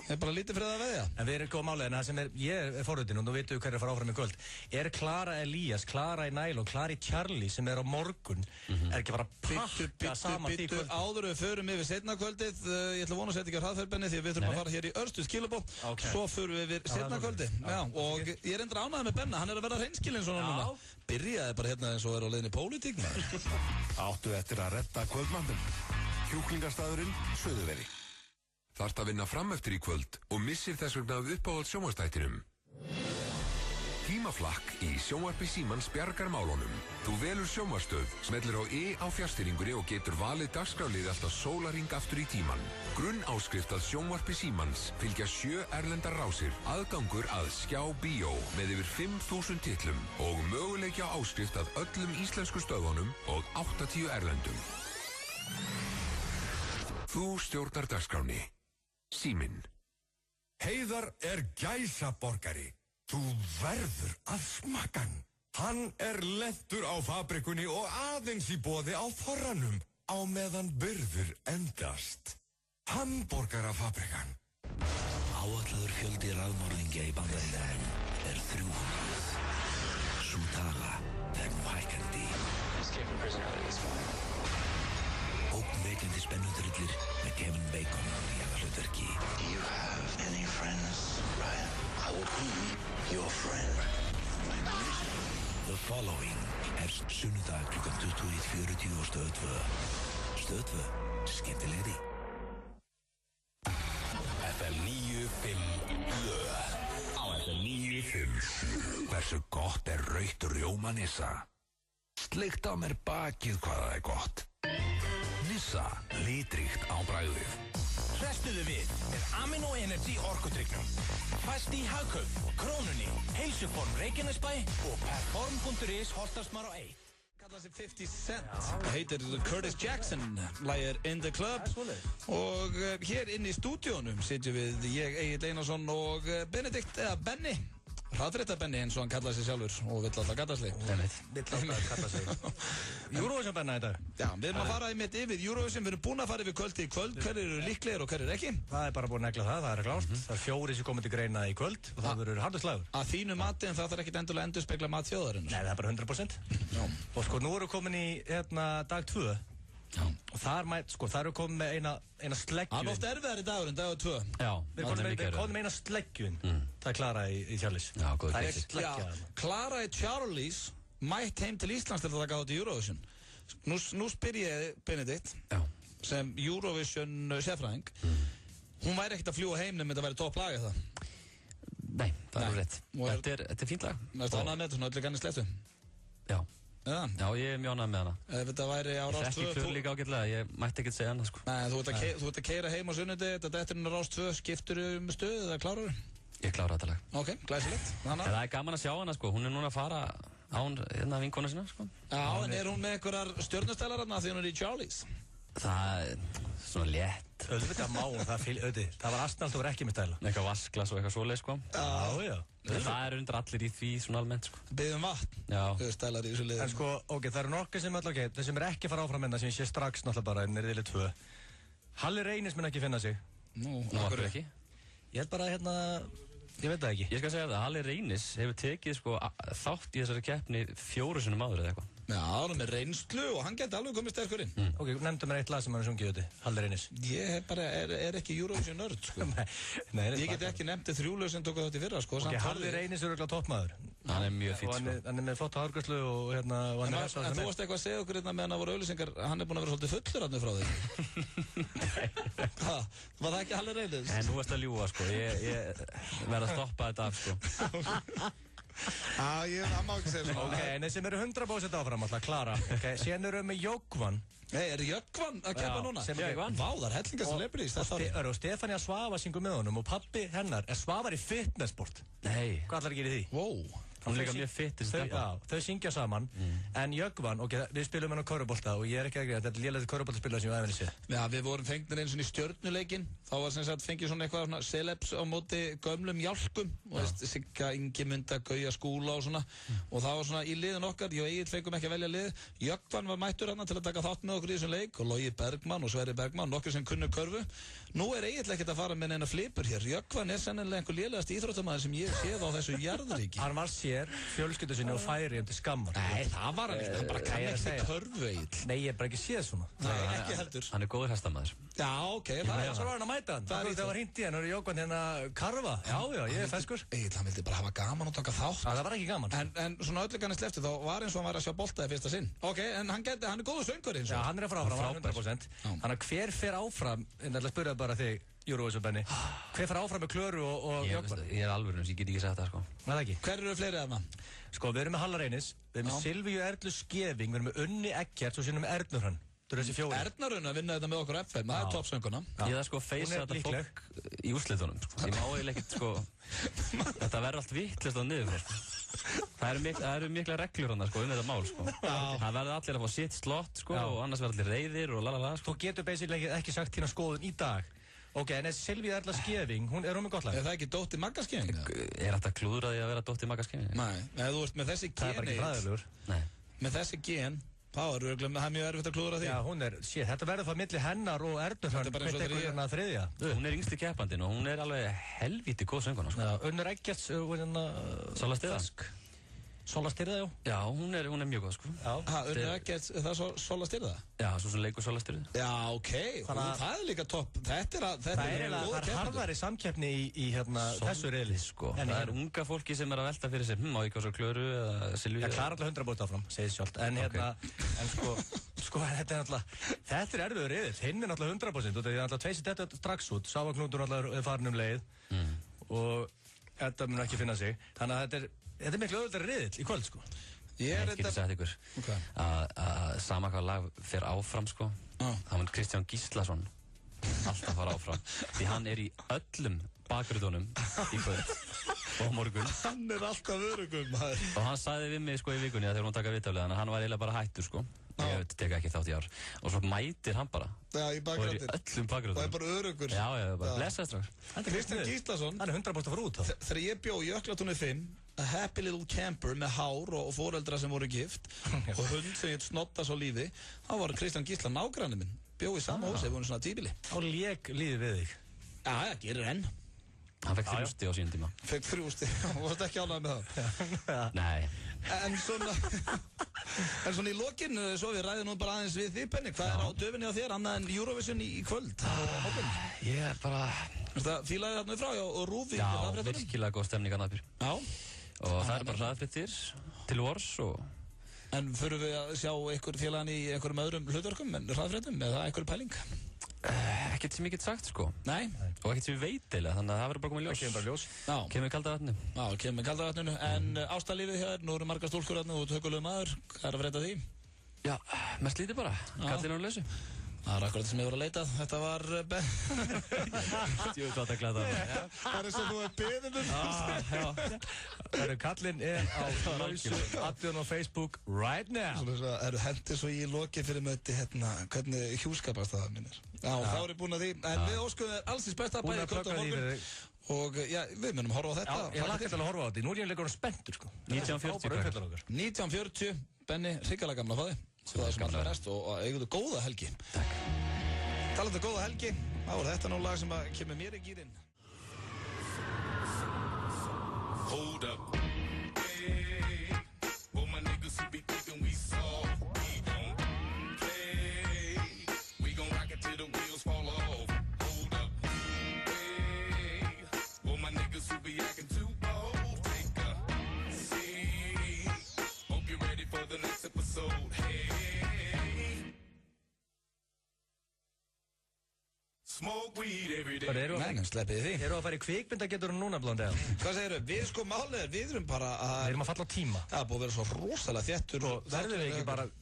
Ég er bara lítið fyrir það að veðja. En við erum góð málið, en það sem ég er forvitinn og nú veitum við hverju fara áfram í kvöld. Er Klara Elías, Klara í Nylon, Klara í Charlie sem er á morgun, er ekki bara að pakka saman því kvöld? Áður við förum yfir seinna kvöldið, ég ætla að vona að setja ekki á hraðferðbenni því við þurfum að fara hér í Örstuð skilabó. Svo förum við yfir seinna kvöldið. Já, og ég er endur ánægður með Benna, hann er að vera hreinskilinn svona núna. Byrjaði bara hérna eins og er á leiðinni pólitík, maður. Áttu eftir að redda kvöldmandum. Kjúklingastaðurinn Suðurveri. Þarft að vinna fram eftir í kvöld og missir þess vegna af uppáhalds sjónvarpsþættinum. Tímaflakk í sjónvarpi Símans bjargar málunum. Þú velur sjónvarsstöð, smellir á á fjarstýringunni og getur valið dagskrárlið alltaf sólarhring aftur í tíman. Grunn áskrift að sjónvarpi Símans fylgja 7 erlendar rásir, aðgangur að Skjá Bíó með yfir 5.000 titlum og möguleiki á áskrift að öllum íslensku stöðunum og 80 erlendum. Þú stjórnar dagskránni. Síminn. Heiðar gæsaborgari. Þú verður að smakka hann. Hann lentur á fabrikunni og aðeins í boði á þorranum á meðan burður endast. Hamborgarafabrikan. Áætlaður fjöldi rafmorðingja í Bandaríkjunum 300. Sú tala fer nú hækkandi. Escape from prison early this morning. Ógnvekjandi spennudrillir með Kevin Bacon í aðalhlutverki. Do you have any friends, Ryan? I would be your friend. The Following hefst sunnudag klukkan 21:40 á Stöð 2. Stöð 2, skemmtilegri. FM 95 Blö. Á FM 95. Hversu gott rautt rjómanissa? Sleikt á mér bakið hvað það gott. Nissa, litríkt á bragðið. Hrestuðu við með Amino Energy orkudrykknum. Fæst í Hagkaup, Krónunni, Heilsuform Reykjanesbæ og Perform.is Holtarsmár á 1. Kallar sig 50 Cent, heitir Curtis Jackson, lagir In The Club og hér inn í stúdíónum sitjum við ég, Egill Einarsson og Benedikt, eða Benni, Hraðfrétta-Benni eins og hann kallar sig sjálfur og vill alltaf kalla sig. Vill alltaf kalla sig. Eurovision Benna í dag. Já, við erum að fara einmitt yfir Eurovision, við erum búin að fara yfir kvöldi í kvöld, hverjir eru líklegir og hverjir ekki? Það bara búin að negla það klárt. Það 4 sem komið til greina í kvöld og það verður harður slagur. Að þínu mati en það þarf ekkit endilega endurspegla mat þjóðarinnar. Nei, það bara 100%. Já. Og sko, nú eru komin í dag 2. Já. Og það eru komin með eina sleggju. Það er oft erfiðari dagur en dagur 2. Já, við erum komin með eina sleggju. Það er Klara í Charlies. Já, góð. Það er sleggja. Klara í Charlies mætt heim til Íslands til að taka át í Eurovision. Nú spyr ég Benedikt, sem Eurovision sérfræðing, hún væri ekkert að fljúa heim nefnir þetta væri topp lag eða? Nei, það er rétt. Þetta er fínt lag. Það er ánægð með þetta svona öllu ganni slettu? Já. Já, ég er mjög ánægð með hana. Ef þetta væri á Rás 2... Ég þekki Klur líka ágætlega, ég mætti ekkert segja hana, sko. Nei, þú ert að keyra heim á sunnundi, þetta detturinn á Rás 2, skiptur með stöðu eða klárar þú? Ég klára þetta lag. Ok, glæsilegt. Það er gaman að sjá hana, sko. Hún er núna að fara án vinkona sinna, sko. Já, en er hún með einhverjar stjörnustælar þarna því hún er í Charlies? Það er svona létt. Auðvitað má hún, það var Arsenal, þú var ekki með stæla. Eitthvað vasklas og eitthvað svoleið, sko. Já. Það er undir allir í því svona almennt, sko. Byggðum vatn. Já. Stælar í þessu liðum. En sko, ok, það eru nokkuð sem þeir sem er ekki að fara áfram enna sem ég sé strax náttúrulega bara en er riðli 2. Halli Reynis mun ekki finna sig. Nú, okkur ekki. Ég held bara ég veit það ekki. Ég skal segja það, Halli Reynis hefur tekið sko þátt í þessari keppni 4 sinnum áður eða eitthvað. Já, hann er með reynslu og hann geti alveg komið sterkur inn. Ok, nefndu mér eitt lag sem hann er sungið úti, Halli Reynis. Ég bara er ekki Eurovision nörd, sko. Nei, ég get ekki nefnt 3 lög sem tók þátt í fyrra, sko. Ok, Halli Reynis er örugglega toppmaður. Hann er mjög fínn, sko. Hann er með flotta hárgræslu og hann er þess að... En þú varst eitthvað að segja okkur meðan það voru auglýsingar, hann er búinn að vera svolítið fullur hann frá þig. Var það ekki Halli Reynis? En þú varst að ljúga, sko. Ég verð að stoppa þetta af, sko. Það má ekki segja svona. Ok, en þeir sem eru 100% áfram alltaf, Klara. Ok, síðan eru við með Jókvan. Nei, er Jöggvann að keppa núna? Vá, það er hellingar celebrities. Og Stefania Svava syngur með honum og pappi hennar er Svavar í fitnessport. Nei. Hvað ætlar að gera í því? Wow. Hún er líka mjög fitt þessi stefna. Já, þau syngja saman, en Jöggvann, ok, við spilum hennar körfubolta og ég er ekki að greið, þetta er lélægt körfuboltaspilað sem ég æfði sér. Já, við vorum fengnir eins og í stjörnuleikin, þá var sem sagt fengið svona eitthvað svona celebs á móti gömlum hjálpum og veist, Sigga, Ingimunda, Gauja, Skúla og svona og það var svona í liðin okkar, ég og Egill fengum ekki að velja lið, Jöggvann var mættur hann til að taka þátt með okkur í þessum leik og Logi Bergmann og Sverri Bergmann, nokkur sem kunnu körfu. Nú er Egill ekkert að fara með neina flipur hér. Jöggvann er sennilega einhver lélegasti íþróttamaður sem ég séð á þessu jarðríki. Hann var sér fjölskyldu sinni og færi til skammar. Nei, það var hann ekki, hann bara kann ekki körfu, Egill. Nei, ég er bara ekki séð svona. Nei, ekki heldur. Hann er góður hestamaður. Já, ok, það er svo var hann að mæta hann. Það var hringt í hann og Jöggvann hérna karfa. Já, ég er feskur. Egill, hann vildi bara hafa gaman og taka þátt. Það var ekki gaman. En svona öllu kannist eftir þá var eins og hann var að sjá bolta í fyrsta sinn. Ok, en hann er góður söngvari eins og. Já, hann er að fara áfram, 100%. Þannig að hver fer áfram, en ætla að spyrja bara þig, Eurovision, Benni. Hver fara áfram með Klöru og Jökvar? Ég alvörun, ég get ekki sagt það, sko. Nei, það ekki. Hver eru fleiri þarna? Sko, við erum með Halla Reynis, við erum með Silvíu Erlu Skeving, við erum með Unni Eggerts og síðan með Ernur hann. Það eru þessi 4. Ernarun að vinna þetta með okkur FM, það er toppsönguna. Ég það sko feysa þetta fólk í úrslitunum, sko. Ég má eiginlega ekkert, sko, þetta verður allt vittlust á niður, sko. Það eru mikla reglur hann, sko, þetta mál, sko. Það verður allir að fá sitt slott, sko, og annars verður allir reyðir og lalala, sko. Þú getur basically ekki sagt þína skoðun í dag. Ok, en þessi Silvíu Erla Skeving, er hún með gott lag? Er það ekki dóttir Magga Skeving? Er þetta klúður að ég að vera dóttir Magga Skeving? Nei, ef þú ert með þessi gen með þessi gen, þá er mjög erfitt að klúðra því. Já, þetta verður það milli hennar og Ernur hann, hvert eitthvað hérna þriðja. Hún er yngsti keppandinn og hún er alveg helvíti góð sönguna, sko. Já, Unnur Eggerts og hérna Sola Styrða. Sola Styrða, já. Já, hún er mjög góð, sko. Unnur Eggerts, það er Sola Styrða? Já, svo sem leikur Sola Styrða. Já, ok, það er líka topp. Það er harðari samkeppni í þessu riðli, sko. Það er unga fólki sem er að velta fyrir sér, má ég kjósa Klöru eða Silvíu? Já, Klara alltaf 100% áfram, segir sjálft. En sko, þetta er erfiður riðill. Hinn er alltaf 100% og það er alltaf tveisir þetta strax út. Sávagnútur alltaf farin leið og þetta mun ekki finna sig. Þannig að þetta er miklu öðvöldari riðill í kvöld, sko. Ég get sagt ykkur að sama hvað lag fer áfram, sko, þá mun Kristján Gíslason alltaf fara áfram. Því hann er í öllum bakgröðunum í kvöld og morgun. Hann er alltaf örugur, maður. Og hann sagði við mig, sko, í vikunni þegar hún taka viðtalið, hann var eiginlega bara hættur, sko. Ég teka ekki þátt í ár. Og svo mætir hann bara. Já, í bakgröðin. Og er í öllum bakgröðunum. Og er bara örugur. Já, bara blessaðist strákar. Kristján Gíslason. Hann er 100% fara út. Þegar ég bjó í Jöklatúni 5, a happy little camper með hár og foreldra sem voru gift og hund sem ég snotta svo lífi, þá var Kristján Gísla nágranni minn. Bjó í sama húsi, við vorum svona tíbili. Og lék lífið við þig. Já, gerir enn. Hann fekk 3 stig á sínum tíma. Fekk 3 stig, og varst ekki ánægð með það? Nei. En svona í lokin, svo við ræðum nú bara aðeins við þig, Benni. Hvað er á döfinni á þér, annað en Eurovision í kvöld? Ég er bara... Fílaði þarna frá og Rúfi? Já, virkilega góð stemning að nafnir. Já. Og það er bara hraðfréttir til vors og... En förum við að sjá einhver félagann í einhverjum öðrum hlutverkum en hraðfréttum, eða einhver pæling? Ekkert sem ég get sagt, sko. Nei. Og ekkert sem ég veit eiginlega, þannig að það verður bara komið ljós. Það kemur bara ljós. Kemur í kalda vatninu. Já, kemur í kalda vatninu. En ástalífið hér, nú eru margar stúlkur hérna og tökulegur maður. Hvað er að frétta því? Já, mest lítið bara. Kallinn á lausu. Það er akkurat sem ég voru að leitað. Þetta var... Ég veit hvað það glada. Það er sem þú er beðið Kallinn á lausu. Addiðan á Facebook right now. Það eru hendur svo í loki fyrir möti hvernig hjúskapast minn er. Já, þá er ég búinn að því. En við óskum þér alls í spesta bæði kvöld á morgun. Og já, við munum horfa á þetta. Já, ég lakka til að horfa á þetta. Nú er ég leikur spenntur, sko. 1940. Benni, hrikalega gamla fáði. Það er sem allra rest og eigðu góða helgi. Takk. Talandi góða helgi, þá er þetta nú lag sem kemur mér í gýrin. Hold up. Hey, all my niggas who be thinking we soft, we don't play. We gon' rock it till the wheels fall off. Hold up. Hey, all my niggas who be acting too bold, take a seat. Hope you're ready for the next episode. Hey. Smoke weed every day. Nei, sleppið því. Eru að fara í kvikmyndageturinn núna, Blondell? Hvað segirðu? Við sko málið er, við erum bara að... Við erum að falla á tíma. Það er búið að vera svo rosalega þéttur.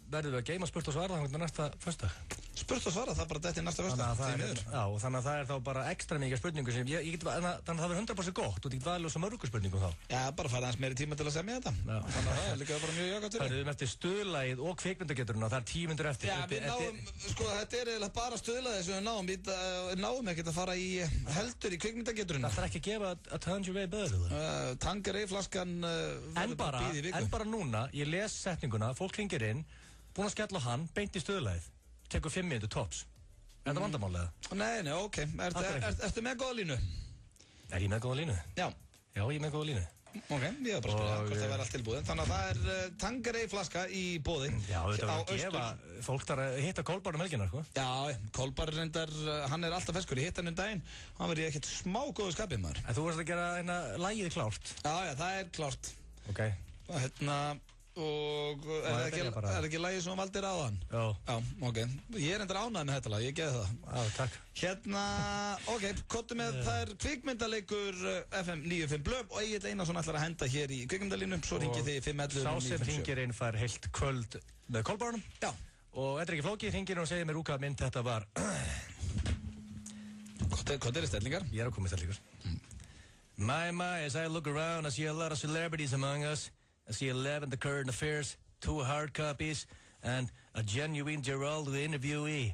Verðum við að geima spurt og svara þannig næsta föstudag? Spurt og svara, það er bara dætt í næsta föstudag. Já, og þannig að það er þá bara ekstra mikið spurningu sem þannig að það verður 100% gott og þú get valið svo mörgu spurningum þá. Já, bara fara aðeins meiri tíma til að semja þetta. Þannig að það er líka bara mjög jákvæmt fyrir. Það er eftir stuðlagið og kvikmyndageturinn og það er 10 mínútur eftir. Já, við náum, sko, þetta er eiginlega bara stuðlagið sem við náum ekkert að fara í heldur í kvikmyndageturinn. Það þarf ekki að gefa að Tangerine beður. Tangerine-flaskan En bara núna, ég les setninguna, fólk hringir inn, búin að skella á hann, beint í stuðlagið, tekur 5 mínútur tops. Er það vandamálega? Nei, ok. Ertu með góða línu? Er ég með góða línu? Já. Já, ég er með góða línu. Ok, ég var bara að spyrja hvort það væri allt tilbúið. Þannig að það er Tangerine-flaska í boði. Já, þetta var að gefa fólk þar að hitta Kolbar helgina, sko. Já, Kolbar reyndar, hann er alltaf feskur. Ég hitt hann daginn, hann verið ekkert smá góðu skapið maður. En þú varst að gera lagið klárt? Já, það er klárt. Ok. og er ekki lagið sem valdir á hann? Já. Já, ok. Ég er endur ánægð með þetta lag, ég geði það. Já, takk. Hérna, ok, kottu með, það er kvikmyndaleikur FM 95 Blöð og Egill Einarsson ætlar að henda hér í kvikmyndalínum, svo ringið þið í 511 Sá sem hringir inn fær heilt kvöld með Kolbarnum. Já. Og þetta er ekki flókið, hringir og segir mér úr hvaða mynd þetta var. Hvað er stellingar? Ég er að koma með stellingar. My, as I look around, I see a lot of celebrities among us. I see 11 The Current Affairs, 2 hard copies, and a genuine Geraldo interviewee.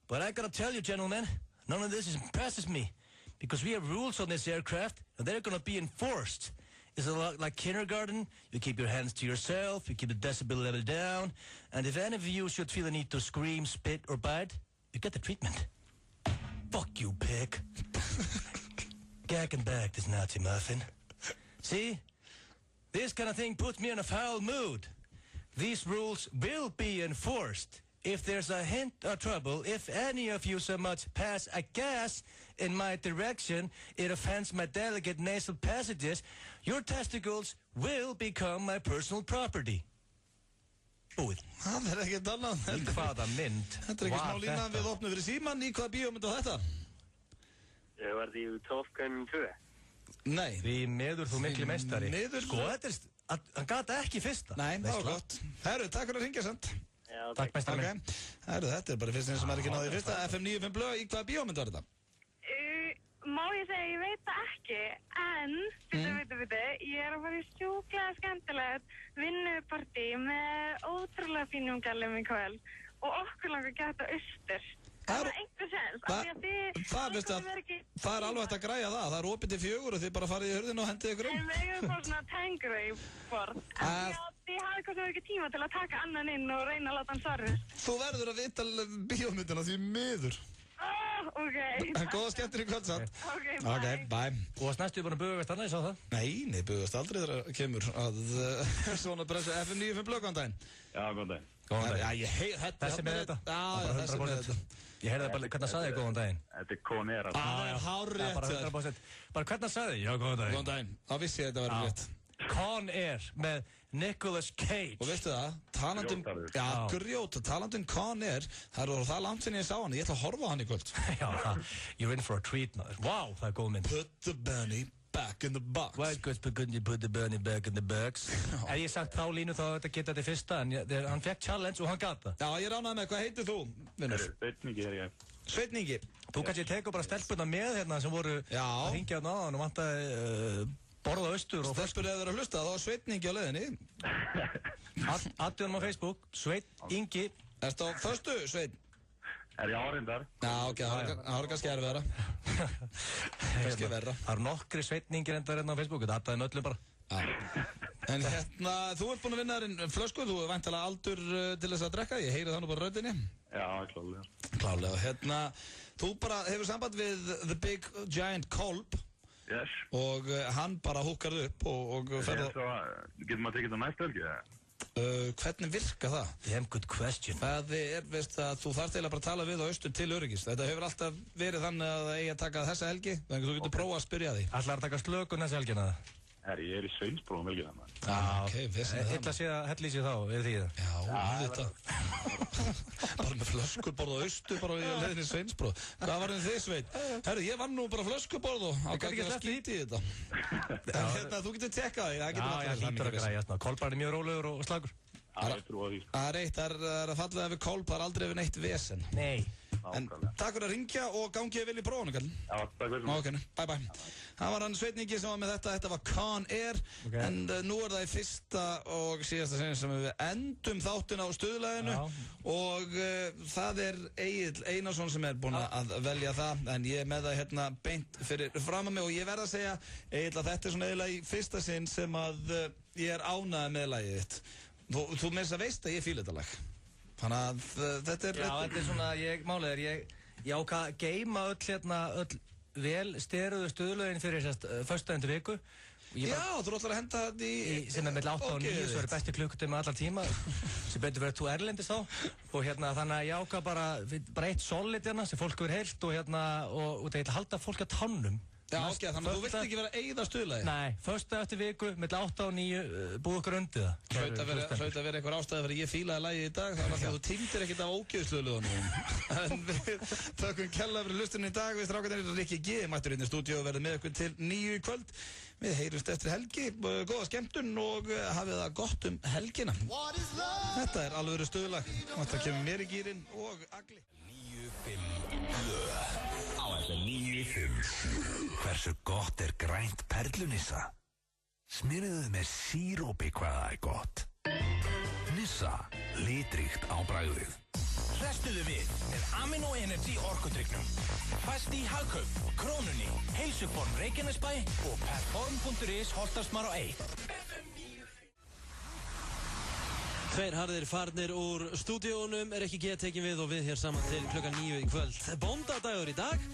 But I gotta tell you, gentlemen, none of this impresses me. Because we have rules on this aircraft, and they're gonna be enforced. It's a lot like kindergarten. You keep your hands to yourself, you keep the decibel level down, and if any of you should feel the need to scream, spit, or bite, you get the treatment. Fuck you, pig. Gag and bag this Nazi muffin. See? This kind of thing puts me in a foul mood. These rules will be enforced. If there's a hint of trouble, if any of you so much pass a gas in my direction, it offends my delicate nasal passages, your testicles will become my personal property. Búið. Það er ekkert annað. Í hvaða mynd? Þetta er ekki smá línan við opnum fyrir síman. Í hvaða bíómynd á þetta? Var því Top Gun 2? Nei. Því meður þú mikli meistari. Meður. Sko, þetta er, hann gata ekki fyrsta. Nei, það var gott. Herru, takk fyrir að ringja samt. Já, takk meistari minn. Herru, þetta er bara fyrst einn sem er ekki náðið fyrsta. FM 95 Blöð, í hvaða bíómynd var þetta? Má ég segja, ég veit það ekki, en, bíddu, ég er að fara í sjúklega skemmtilegt vinnupartí með ótrúlega fínum gallum í kvöld og okkur langar að geta austur. Það er einhver sens, af því að það er alveg hægt að græja það. Það er opið til 4 og þið bara farið í hurðinu og hendið ykkur Við megum fá svona tangray-borð, en þið hafið hvað sem ekki tíma til að taka annan inn og reyna að láta hann svarast. Þú verður að vita bíómyndina því miður. Ok. En góða skemmtir í kvöld satt. Ok, bye. Og varst næstu búin að bugast annað, ég sá það? Nei, bugast aldrei þegar það kemur að svona pressu FM 95 Blöð, góðan daginn. Já, góðan daginn. Góðan daginn. Já, ég heyr þetta. Þessi með þetta? Já, þessi með þetta. Ég heyrði bara, hvernig sagði ég góðan daginn? Þetta er Con Air. Það er hárrétt. Bara 100%. Bara hvernig sagði ég? Já, góðan daginn. Góðan daginn. Þá vissi ég þetta verður rétt. Con Air með Nicolas Cage. Og veistu það, talandum, talandum Con Air, það er það langt sinni ég sá hann, ég ætla að horfa á hann í kvöld. Já, you're in for a treat, maður. Wow, það er góð mynd. Put the bunny back in the box. Why couldn't you put the bunny back in the box? Ef ég sagt þá línu þá þetta geta þetta fyrsta, en hann fekk challenge og hann gata. Já, ég ránaði með, hvað heitir þú, vinnur? Sveinn Ingi er ég. Sveinn Ingi. Þú kannski tekur bara stelpuna með hérna sem voru að hringja á náðan og vantaði borða austur og stelpur eða verið að hlusta, þá er Sveinn Ingi á leiðinni. Addu hann á Facebook, Sveinn Ingi. Ertu á föstu, Sveinn? Er ég árindar? Já, ok, það er kannski erfiðara. Kannski verra. Það eru nokkri Sveinn Ingir endar hérna á Facebook, þetta addaði með öllum bara. En hérna, þú ert búinn að vinna þarinn flösku, þú er væntanlega aldur til þess að drekka, ég heyri það nú bara röddinni. Já, klálega. Klálega, hérna, þú bara hefur samband við The Big Giant Kolb. Yes. Og hann bara húkar upp og ferða... Getur maður tekið það næstu helgi, eða? Hvernig virka það? Damn good question. Það er, veist að þú þarft eiginlega bara að tala við á austur til öryggis. Þetta hefur alltaf verið þannig að það eigi að taka þessa helgi, þannig að þú getur prófað að spyrja því. Ætlar að taka slökun þessa helgina? Ég er í Sveinsbró helgina, maður. Ok, vissin það. Illa sé að hella í sig þá, er því það? Já, þetta. Bara með flöskuborð á austu, bara í leiðinni Sveinsbró. Hvað var þið, Sveinn? Herru, ég vann nú bara flöskuborð og ákvæði ekki að skýti í þetta. Hérna, þú getur tekkað því, það getur alltaf hlýtur að græja. Kolbar er mjög rólegur og slagur. Það er eitt, það er að falla við Kolb, það er aldrei við neitt vesen. Nei. En takk fyrir að ringja og gangið vel í prófunu, kallinn. Já, takk fyrir. Ok, bye bye. Það var hann Sveinn Ingi sem var með þetta var Con Air, en nú er það í fyrsta og síðasta sinni sem við endum þáttina á Stuðlaginu og það er Egill Einarsson sem er búinn að velja það, en ég er með það hérna beint fyrir fram að mig og ég verð að segja, Egill, að þetta er svona eiginlega í fyrsta sinn sem að ég er ánægður með lagið þitt. Þú með þess að veist að ég fíla þetta lag. Þannig að þetta er... Já, þetta er svona, málið er, ég ákvað að geyma öll vel steruðu stuðlögin fyrir föstudaginn viku. Já, þú ætlar að henda þetta í... Sem er með 8 og 9, svo er besti klukkutími með allar tíma. Sem betur verið 2 erlendis þá. Og hérna, þannig að ég ákvað bara eitt solid hérna sem fólk verið heilt og hérna, og það er að halda fólk að tánum. Já, ok, þannig að þú vilt ekki vera að eyða stuðlagi? Nei, föstudag eftir viku, milli 8 og 9, búið okkur undir það. Hlaut að vera einhver ástæði fyrir ég fílaði lagið í dag, þannig að þú týndir ekkert af ógeðsluðlugunum. En við þökkum kærlega fyrir hlustunni í dag, við strákarnir Rikki G. mættur inn í stúdíu og verðum með okkur til 9 í kvöld. Við heyrumst eftir helgi, góða skemmtun og hafið það gott helgina. Þetta alvöru stuðlag, þetta kemur mér í gýrin og Agli. 9-5 á FM 9-5. Hversu gott grænt perlunissa? Smyrðuð með sírópi hvað það gott. Nissa, litríkt á bragðið. Hrestuðu við með Amino Energy orkudrykknum. Fæst í Hagkaup, Krónunni, Heilsuform Reykjanesbæ og Perform.is Holtarsmár á 1. Tveir harðir farnir úr stúdíónum, ekki tekin við og við hér saman til klukkan 9 í kvöld. Bóndadagur í dag,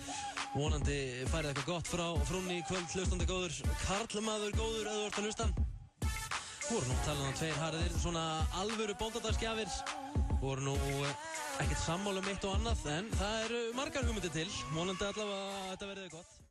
vonandi færið eitthvað gott frá frúnni í kvöld, hlustandi góður, karlmaður góður, eða þú ert að hlusta. Voru nú talað um tveir harðir, svona alvöru bóndadagsgjafir, voru nú ekkert sammála um eitt og annað, en það eru margar hugmyndir til, vonandi allavega að þetta verði gott.